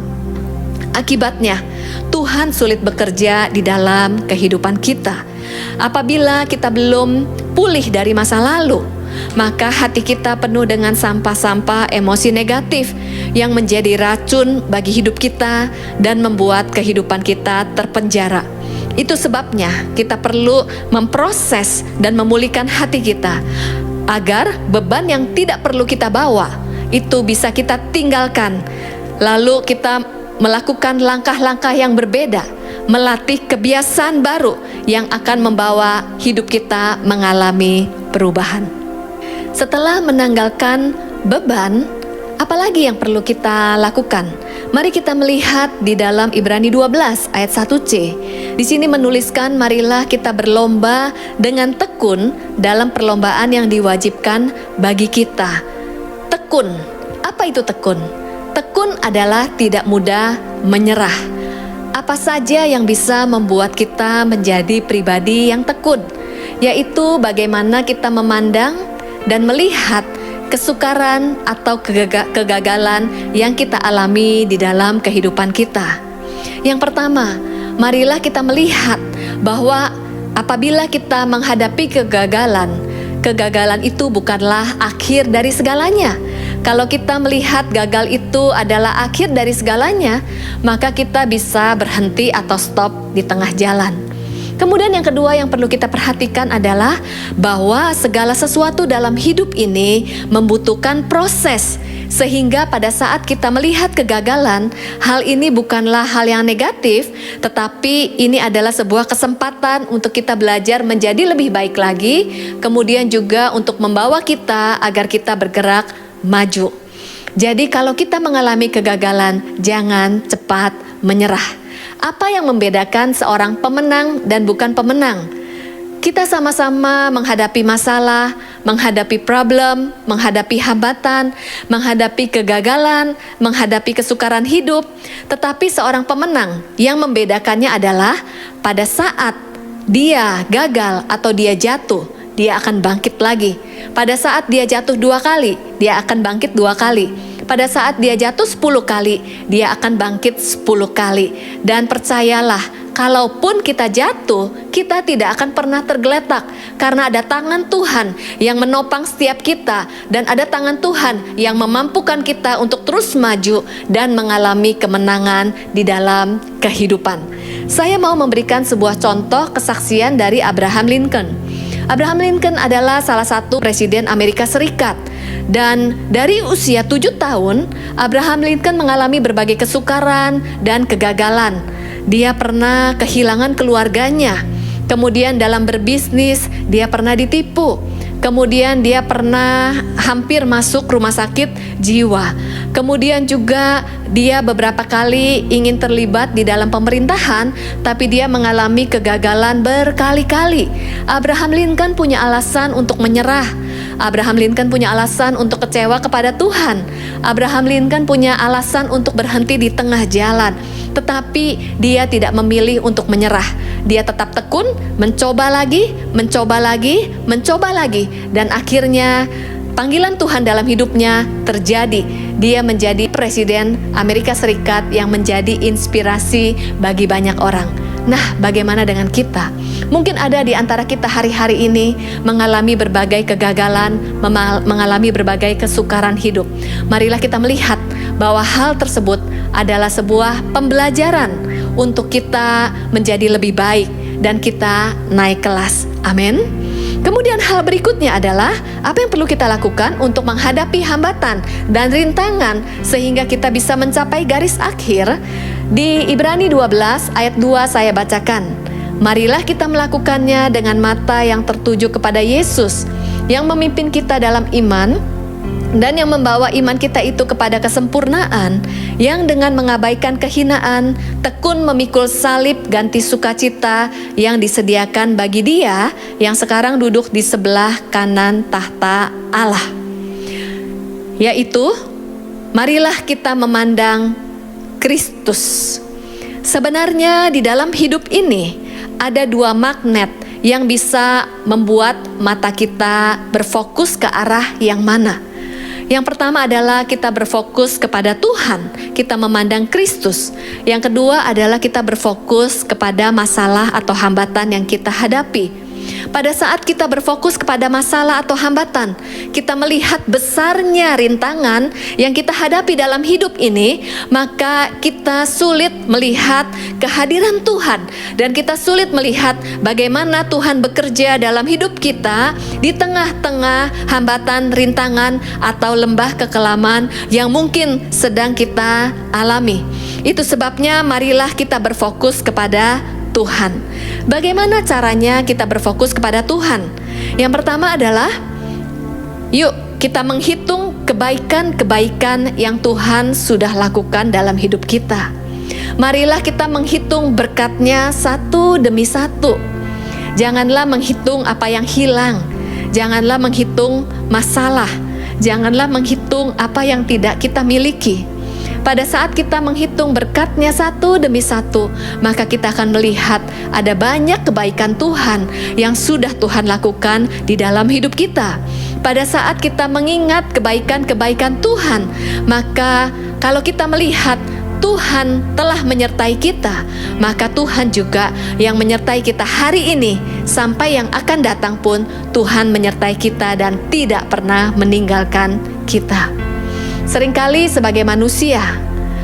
Akibatnya, Tuhan sulit bekerja di dalam kehidupan kita. Apabila kita belum pulih dari masa lalu, maka hati kita penuh dengan sampah-sampah emosi negatif yang menjadi racun bagi hidup kita dan membuat kehidupan kita terpenjara. Itu sebabnya kita perlu memproses dan memulihkan hati kita agar beban yang tidak perlu kita bawa itu bisa kita tinggalkan. Lalu kita melakukan langkah-langkah yang berbeda, melatih kebiasaan baru yang akan membawa hidup kita mengalami perubahan. Setelah menanggalkan beban, apalagi yang perlu kita lakukan? Mari kita melihat di dalam Ibrani 12 ayat 1c. Di sini menuliskan, marilah kita berlomba dengan tekun dalam perlombaan yang diwajibkan bagi kita. Tekun, apa itu tekun? Tekun adalah tidak mudah menyerah. Apa saja yang bisa membuat kita menjadi pribadi yang tekun? Yaitu bagaimana kita memandang dan melihat kesukaran atau kegagalan yang kita alami di dalam kehidupan kita. Yang pertama, marilah kita melihat bahwa apabila kita menghadapi kegagalan itu bukanlah akhir dari segalanya. Kalau kita melihat gagal itu adalah akhir dari segalanya, maka kita bisa berhenti atau stop di tengah jalan. Kemudian yang kedua yang perlu kita perhatikan adalah bahwa segala sesuatu dalam hidup ini membutuhkan proses. Sehingga pada saat kita melihat kegagalan, hal ini bukanlah hal yang negatif, tetapi ini adalah sebuah kesempatan untuk kita belajar menjadi lebih baik lagi, kemudian juga untuk membawa kita agar kita bergerak maju. Jadi kalau kita mengalami kegagalan, jangan cepat menyerah. Apa yang membedakan seorang pemenang dan bukan pemenang? Kita sama-sama menghadapi masalah, menghadapi problem, menghadapi hambatan, menghadapi kegagalan, menghadapi kesukaran hidup. Tetapi seorang pemenang yang membedakannya adalah pada saat dia gagal atau dia jatuh, dia akan bangkit lagi. Pada saat dia jatuh 2 kali, dia akan bangkit 2 kali. Pada saat dia jatuh 10 kali, dia akan bangkit 10 kali. Dan percayalah, kalaupun kita jatuh, kita tidak akan pernah tergeletak. Karena ada tangan Tuhan yang menopang setiap kita. Dan ada tangan Tuhan yang memampukan kita untuk terus maju dan mengalami kemenangan di dalam kehidupan. Saya mau memberikan sebuah contoh kesaksian dari Abraham Lincoln. Abraham Lincoln adalah salah satu presiden Amerika Serikat. Dan dari usia 7 tahun, Abraham Lincoln mengalami berbagai kesukaran dan kegagalan. Dia pernah kehilangan keluarganya. Kemudian dalam berbisnis, dia pernah ditipu. Kemudian dia pernah hampir masuk rumah sakit jiwa. Kemudian juga dia beberapa kali ingin terlibat di dalam pemerintahan, tapi dia mengalami kegagalan berkali-kali. Abraham Lincoln punya alasan untuk menyerah. Abraham Lincoln punya alasan untuk kecewa kepada Tuhan. Abraham Lincoln punya alasan untuk berhenti di tengah jalan. Tetapi dia tidak memilih untuk menyerah. Dia tetap tekun, mencoba lagi, mencoba lagi, mencoba lagi. Dan akhirnya panggilan Tuhan dalam hidupnya terjadi. Dia menjadi presiden Amerika Serikat yang menjadi inspirasi bagi banyak orang. Nah, bagaimana dengan kita? Mungkin ada di antara kita hari-hari ini mengalami berbagai kegagalan, mengalami berbagai kesukaran hidup. Marilah kita melihat bahwa hal tersebut adalah sebuah pembelajaran untuk kita menjadi lebih baik dan kita naik kelas. Amin. Kemudian hal berikutnya adalah apa yang perlu kita lakukan untuk menghadapi hambatan dan rintangan sehingga kita bisa mencapai garis akhir. Di Ibrani 12 ayat 2 saya bacakan. Marilah kita melakukannya dengan mata yang tertuju kepada Yesus yang memimpin kita dalam iman dan yang membawa iman kita itu kepada kesempurnaan, yang dengan mengabaikan kehinaan tekun memikul salib ganti sukacita yang disediakan bagi Dia yang sekarang duduk di sebelah kanan tahta Allah. Yaitu, marilah kita memandang Kristus. Sebenarnya di dalam hidup ini ada 2 magnet yang bisa membuat mata kita berfokus ke arah yang mana. Yang pertama adalah kita berfokus kepada Tuhan, kita memandang Kristus. Yang kedua adalah kita berfokus kepada masalah atau hambatan yang kita hadapi. Pada saat kita berfokus kepada masalah atau hambatan, kita melihat besarnya rintangan yang kita hadapi dalam hidup ini, maka kita sulit melihat kehadiran Tuhan dan kita sulit melihat bagaimana Tuhan bekerja dalam hidup kita di tengah-tengah hambatan, rintangan, atau lembah kekelaman yang mungkin sedang kita alami. Itu sebabnya marilah kita berfokus kepada Tuhan. Bagaimana caranya kita berfokus kepada Tuhan? Yang pertama adalah, yuk kita menghitung kebaikan-kebaikan yang Tuhan sudah lakukan dalam hidup kita. Marilah kita menghitung berkat-Nya satu demi satu. Janganlah menghitung apa yang hilang. Janganlah menghitung masalah. Janganlah menghitung apa yang tidak kita miliki. Pada saat kita menghitung berkat-Nya satu demi satu, maka kita akan melihat ada banyak kebaikan Tuhan yang sudah Tuhan lakukan di dalam hidup kita. Pada saat kita mengingat kebaikan-kebaikan Tuhan, maka kalau kita melihat Tuhan telah menyertai kita, maka Tuhan juga yang menyertai kita hari ini sampai yang akan datang pun Tuhan menyertai kita dan tidak pernah meninggalkan kita. Seringkali sebagai manusia,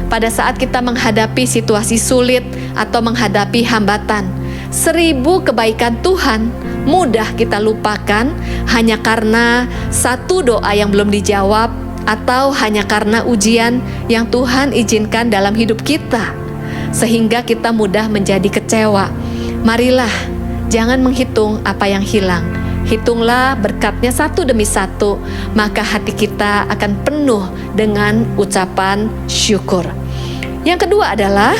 pada saat kita menghadapi situasi sulit atau menghadapi hambatan, 1000 kebaikan Tuhan mudah kita lupakan hanya karena satu doa yang belum dijawab atau hanya karena ujian yang Tuhan izinkan dalam hidup kita, sehingga kita mudah menjadi kecewa. Marilah jangan menghitung apa yang hilang. Hitunglah berkat-Nya satu demi satu, maka hati kita akan penuh dengan ucapan syukur. Yang kedua adalah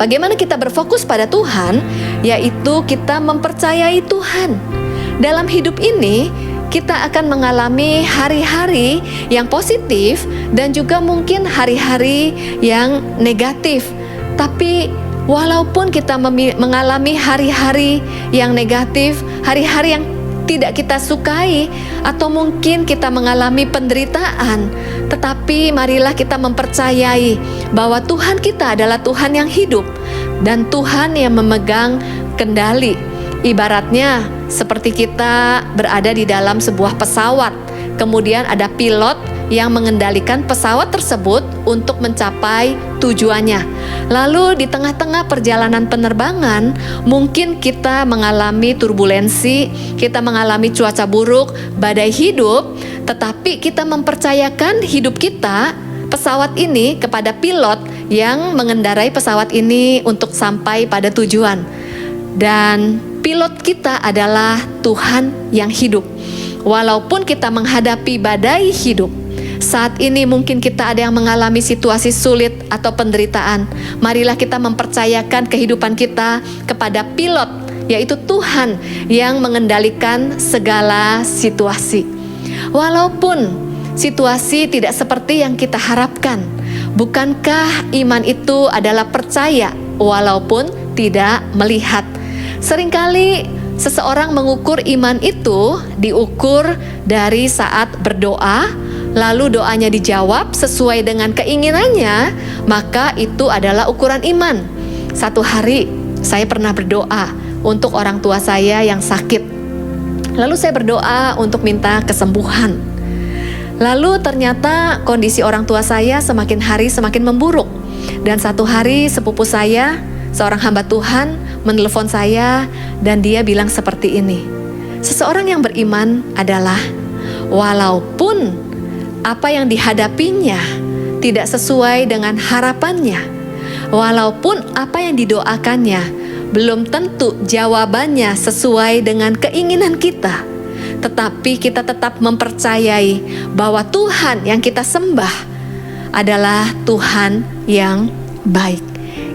bagaimana kita berfokus pada Tuhan, yaitu kita mempercayai Tuhan. Dalam hidup ini, kita akan mengalami hari-hari yang positif dan juga mungkin hari-hari yang negatif. Tapi walaupun kita mengalami hari-hari yang negatif, hari-hari yang tidak kita sukai, atau mungkin kita mengalami penderitaan, tetapi marilah kita mempercayai bahwa Tuhan kita adalah Tuhan yang hidup dan Tuhan yang memegang kendali. Ibaratnya seperti kita berada di dalam sebuah pesawat, kemudian ada pilot yang mengendalikan pesawat tersebut untuk mencapai tujuannya. Lalu di tengah-tengah perjalanan penerbangan, mungkin kita mengalami turbulensi, kita mengalami cuaca buruk, badai hidup, tetapi kita mempercayakan hidup kita, pesawat ini, kepada pilot yang mengendarai pesawat ini untuk sampai pada tujuan. Dan pilot kita adalah Tuhan yang hidup. Walaupun kita menghadapi badai hidup, saat ini mungkin kita ada yang mengalami situasi sulit atau penderitaan, marilah kita mempercayakan kehidupan kita kepada pilot, yaitu Tuhan yang mengendalikan segala situasi. Walaupun situasi tidak seperti yang kita harapkan, bukankah iman itu adalah percaya walaupun tidak melihat? Seringkali seseorang mengukur iman itu diukur dari saat berdoa, lalu doanya dijawab sesuai dengan keinginannya, maka itu adalah ukuran iman. Satu hari saya pernah berdoa untuk orang tua saya yang sakit. Lalu saya berdoa untuk minta kesembuhan. Lalu ternyata kondisi orang tua saya semakin hari semakin memburuk. Dan satu hari sepupu saya, seorang hamba Tuhan, menelepon saya dan dia bilang seperti ini. Seseorang yang beriman adalah walaupun apa yang dihadapinya tidak sesuai dengan harapannya, walaupun apa yang didoakannya belum tentu jawabannya sesuai dengan keinginan kita, tetapi kita tetap mempercayai bahwa Tuhan yang kita sembah adalah Tuhan yang baik.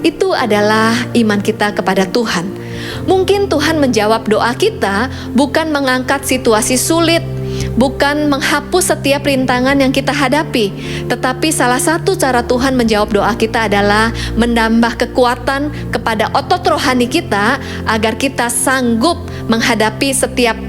Itu adalah iman kita kepada Tuhan. Mungkin Tuhan menjawab doa kita bukan mengangkat situasi sulit, bukan menghapus setiap rintangan yang kita hadapi, tetapi salah satu cara Tuhan menjawab doa kita adalah menambah kekuatan kepada otot rohani kita agar kita sanggup menghadapi setiap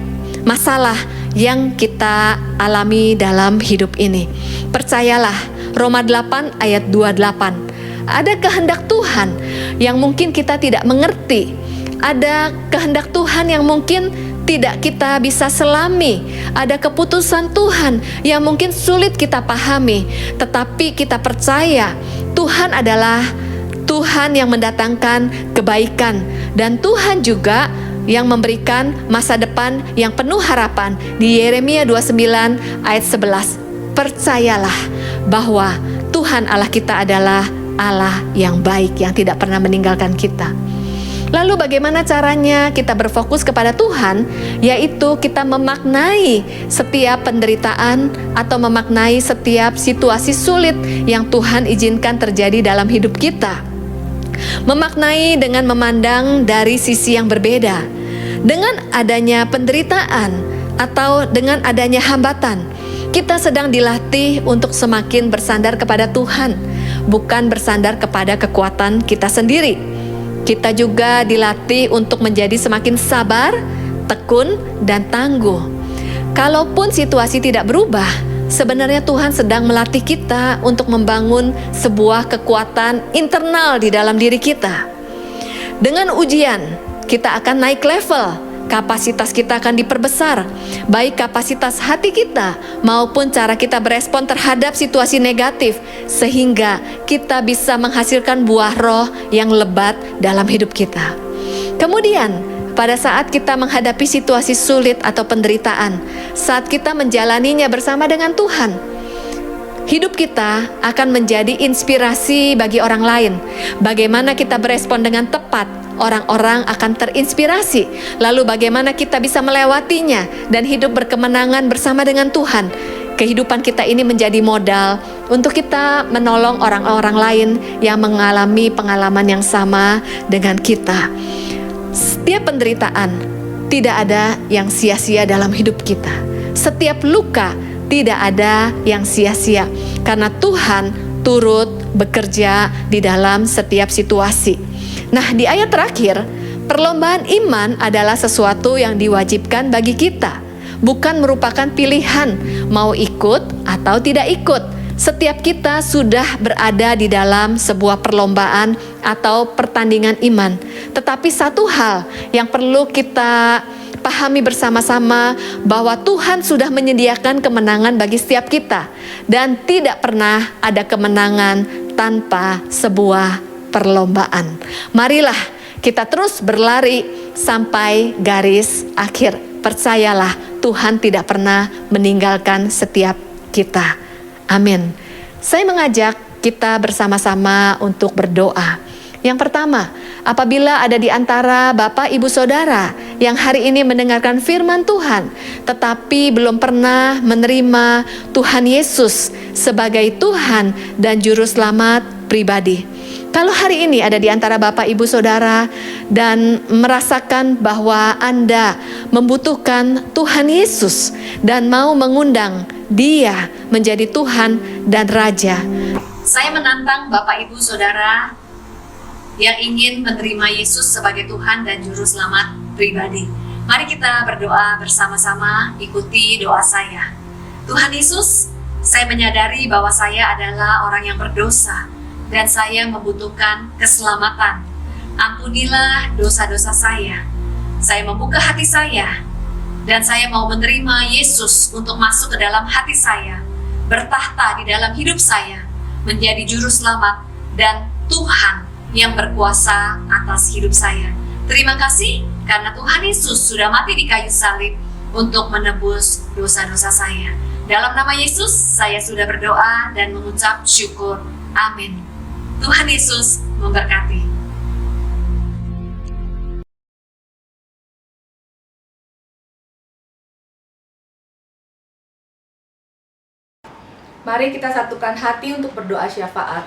masalah yang kita alami dalam hidup ini. Percayalah, Roma 8 ayat 28. Ada kehendak Tuhan yang mungkin kita tidak mengerti. ada kehendak Tuhan yang mungkin tidak kita bisa selami, ada keputusan Tuhan yang mungkin sulit kita pahami, tetapi kita percaya Tuhan adalah Tuhan yang mendatangkan kebaikan, dan Tuhan juga yang memberikan masa depan yang penuh harapan. Di Yeremia 29 ayat 11, percayalah bahwa Tuhan Allah kita adalah Allah yang baik, yang tidak pernah meninggalkan kita. Lalu bagaimana caranya kita berfokus kepada Tuhan? Yaitu kita memaknai setiap penderitaan atau memaknai setiap situasi sulit yang Tuhan izinkan terjadi dalam hidup kita. Memaknai dengan memandang dari sisi yang berbeda. Dengan adanya penderitaan atau dengan adanya hambatan, kita sedang dilatih untuk semakin bersandar kepada Tuhan, bukan bersandar kepada kekuatan kita sendiri. Kita juga dilatih untuk menjadi semakin sabar, tekun, dan tangguh. Kalaupun situasi tidak berubah, sebenarnya Tuhan sedang melatih kita untuk membangun sebuah kekuatan internal di dalam diri kita. Dengan ujian, kita akan naik level. Kapasitas kita akan diperbesar, baik kapasitas hati kita maupun cara kita berespon terhadap situasi negatif, sehingga kita bisa menghasilkan buah roh yang lebat dalam hidup kita. Kemudian, pada saat kita menghadapi situasi sulit atau penderitaan, saat kita menjalaninya bersama dengan Tuhan, hidup kita akan menjadi inspirasi bagi orang lain. Bagaimana kita berespon dengan tepat, orang-orang akan terinspirasi. Lalu bagaimana kita bisa melewatinya dan hidup berkemenangan bersama dengan Tuhan. Kehidupan kita ini menjadi modal untuk kita menolong orang-orang lain yang mengalami pengalaman yang sama dengan kita. Setiap penderitaan tidak ada yang sia-sia dalam hidup kita. Setiap luka tidak ada yang sia-sia, karena Tuhan turut bekerja di dalam setiap situasi. Nah, di ayat terakhir, perlombaan iman adalah sesuatu yang diwajibkan bagi kita, bukan merupakan pilihan mau ikut atau tidak ikut. Setiap kita sudah berada di dalam sebuah perlombaan atau pertandingan iman. Tetapi satu hal yang perlu kita pahami bersama-sama, bahwa Tuhan sudah menyediakan kemenangan bagi setiap kita, dan tidak pernah ada kemenangan tanpa sebuah perlombaan. Marilah kita terus berlari sampai garis akhir. Percayalah, Tuhan tidak pernah meninggalkan setiap kita. Amin. Saya mengajak kita bersama-sama untuk berdoa. Yang pertama, apabila ada di antara Bapak Ibu Saudara yang hari ini mendengarkan firman Tuhan, tetapi belum pernah menerima Tuhan Yesus sebagai Tuhan dan Juru Selamat pribadi. Kalau hari ini ada di antara Bapak Ibu Saudara dan merasakan bahwa Anda membutuhkan Tuhan Yesus dan mau mengundang Dia menjadi Tuhan dan Raja, saya menantang Bapak Ibu Saudara yang ingin menerima Yesus sebagai Tuhan dan Juru Selamat pribadi. Mari kita berdoa bersama-sama, ikuti doa saya. Tuhan Yesus, saya menyadari bahwa saya adalah orang yang berdosa dan saya membutuhkan keselamatan. Ampunilah dosa-dosa saya. Saya membuka hati saya dan saya mau menerima Yesus untuk masuk ke dalam hati saya, bertahta di dalam hidup saya, menjadi Juru Selamat dan Tuhan yang berkuasa atas hidup saya. Terima kasih karena Tuhan Yesus sudah mati di kayu salib untuk menebus dosa-dosa saya. Dalam nama Yesus, saya sudah berdoa dan mengucap syukur. Amin. Tuhan Yesus memberkati. Mari kita satukan hati untuk berdoa syafaat.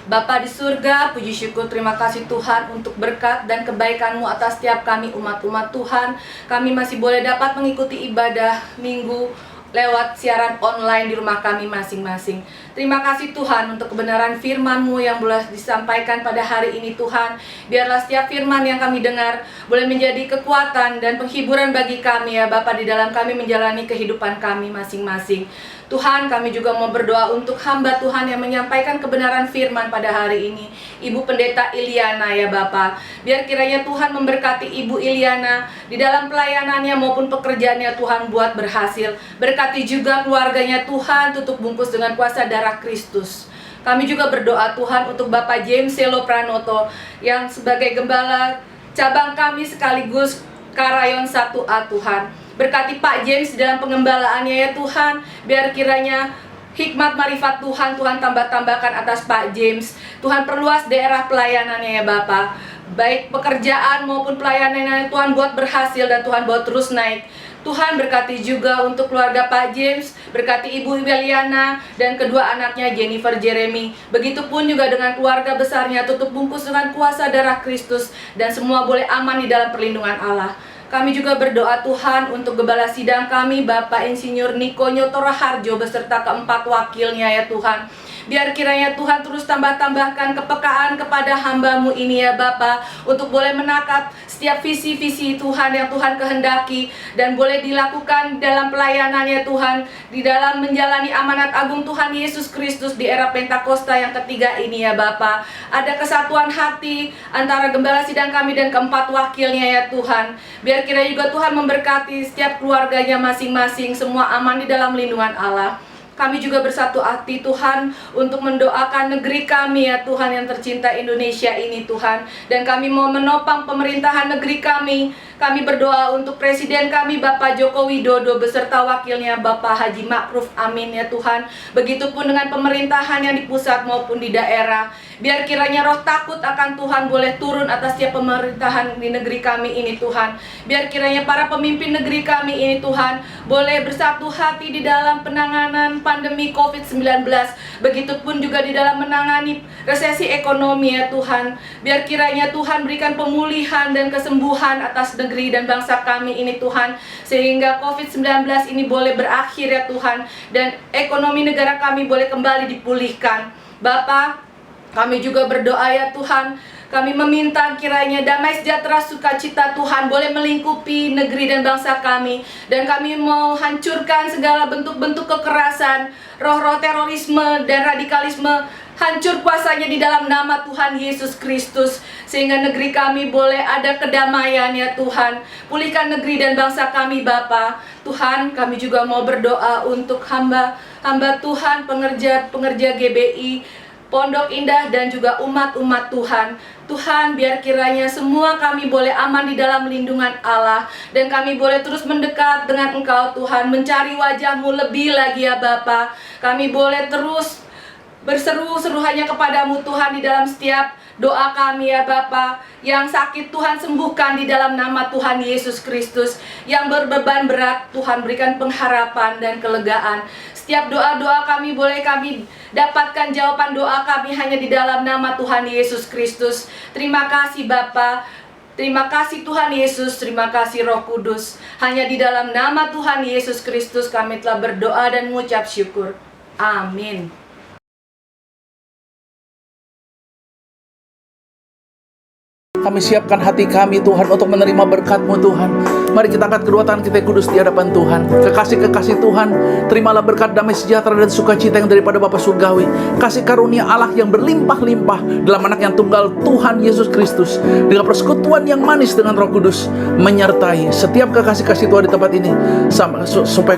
Bapa di surga, puji syukur terima kasih Tuhan untuk berkat dan kebaikan-Mu atas setiap kami umat-umat Tuhan. Kami masih boleh dapat mengikuti ibadah minggu lewat siaran online di rumah kami masing-masing. Terima kasih Tuhan untuk kebenaran firman-Mu yang boleh disampaikan pada hari ini Tuhan. Biarlah setiap firman yang kami dengar boleh menjadi kekuatan dan penghiburan bagi kami ya Bapa di dalam kami menjalani kehidupan kami masing-masing. Tuhan, kami juga mau berdoa untuk hamba Tuhan yang menyampaikan kebenaran firman pada hari ini, Ibu Pendeta Iliana ya Bapa. Biar kiranya Tuhan memberkati Ibu Iliana di dalam pelayanannya maupun pekerjaannya Tuhan buat berhasil. Berkati juga keluarganya Tuhan, tutup bungkus dengan kuasa darah Kristus. Kami juga berdoa Tuhan untuk Bapak James Selo Pranoto yang sebagai gembala cabang kami sekaligus Karayon 1A Tuhan. Berkati Pak James dalam pengembalaannya ya Tuhan. Biar kiranya hikmat marifat Tuhan tambah-tambahkan atas Pak James. Tuhan perluas daerah pelayanannya ya Bapak. Baik pekerjaan maupun pelayanannya Tuhan buat berhasil dan Tuhan buat terus naik. Tuhan berkati juga untuk keluarga Pak James, berkati Ibu Iliana dan kedua anaknya Jennifer Jeremy. Begitupun juga dengan keluarga besarnya, tutup bungkus dengan kuasa darah Kristus dan semua boleh aman di dalam perlindungan Allah. Kami juga berdoa Tuhan untuk gembala sidang kami Bapak Insinyur Niko Nyotora Harjo beserta keempat wakilnya ya Tuhan. Biar kiranya Tuhan terus tambah-tambahkan kepekaan kepada hamba-Mu ini ya Bapa, untuk boleh menangkap setiap visi-visi Tuhan yang Tuhan kehendaki dan boleh dilakukan dalam pelayanannya Tuhan, di dalam menjalani amanat agung Tuhan Yesus Kristus di era Pentakosta yang ketiga ini ya Bapa. Ada kesatuan hati antara gembala sidang kami dan keempat wakilnya ya Tuhan. Biar kiranya juga Tuhan memberkati setiap keluarganya masing-masing, semua aman di dalam lindungan Allah. Kami juga bersatu hati Tuhan untuk mendoakan negeri kami ya Tuhan yang tercinta Indonesia ini Tuhan. Dan kami mau menopang pemerintahan negeri kami. Kami berdoa untuk Presiden kami Bapak Joko Widodo beserta wakilnya Bapak Haji Ma'ruf Amin ya Tuhan. Begitupun dengan pemerintahan yang di pusat maupun di daerah. Biar kiranya roh takut akan Tuhan boleh turun atas setiap pemerintahan di negeri kami ini Tuhan. Biar kiranya para pemimpin negeri kami ini Tuhan boleh bersatu hati di dalam penanganan pandemi COVID-19. Begitupun juga di dalam menangani resesi ekonomi ya Tuhan. Biar kiranya Tuhan berikan pemulihan dan kesembuhan atas negeri dan bangsa kami ini Tuhan. Sehingga COVID-19 ini boleh berakhir ya Tuhan. Dan ekonomi negara kami boleh kembali dipulihkan. Bapa, kami juga berdoa ya Tuhan. Kami meminta kiranya damai sejahtera sukacita Tuhan boleh melingkupi negeri dan bangsa kami. Dan kami mau hancurkan segala bentuk-bentuk kekerasan, roh-roh terorisme dan radikalisme. Hancur kuasanya di dalam nama Tuhan Yesus Kristus. Sehingga negeri kami boleh ada kedamaian ya Tuhan. Pulihkan negeri dan bangsa kami Bapa. Tuhan, kami juga mau berdoa untuk hamba Tuhan, pengerja GBI Pondok Indah dan juga umat-umat Tuhan. Tuhan, biar kiranya semua kami boleh aman di dalam lindungan Allah. Dan kami boleh terus mendekat dengan Engkau Tuhan, mencari wajah-Mu lebih lagi ya Bapa. Kami boleh terus berseru-seru hanya kepadamu Tuhan di dalam setiap doa kami ya Bapa. Yang sakit Tuhan sembuhkan di dalam nama Tuhan Yesus Kristus. Yang berbeban berat Tuhan berikan pengharapan dan kelegaan. Setiap doa-doa kami boleh kami dapatkan jawaban doa kami hanya di dalam nama Tuhan Yesus Kristus. Terima kasih Bapa. Terima kasih Tuhan Yesus, terima kasih Roh Kudus. Hanya di dalam nama Tuhan Yesus Kristus kami telah berdoa dan mengucap syukur. Amin. Kami siapkan hati kami Tuhan untuk menerima berkat-Mu Tuhan. Mari kita angkat kedua tangan kita kudus di hadapan Tuhan. Kekasih-kekasih Tuhan, terimalah berkat damai sejahtera dan sukacita yang daripada Bapa Surgawi. Kasih karunia Allah yang berlimpah-limpah dalam anak yang tunggal Tuhan Yesus Kristus. Dengan persekutuan yang manis dengan Roh Kudus menyertai setiap kekasih-kasih Tuhan di tempat ini.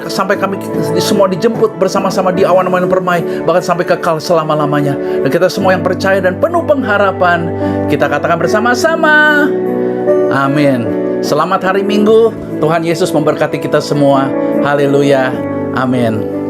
Sampai kami semua dijemput bersama-sama di awan-awan permai. Bahkan sampai kekal selama-lamanya. Dan kita semua yang percaya dan penuh pengharapan, kita katakan bersama-sama, amin. Selamat hari Minggu. Tuhan Yesus memberkati kita semua. Haleluya. Amin.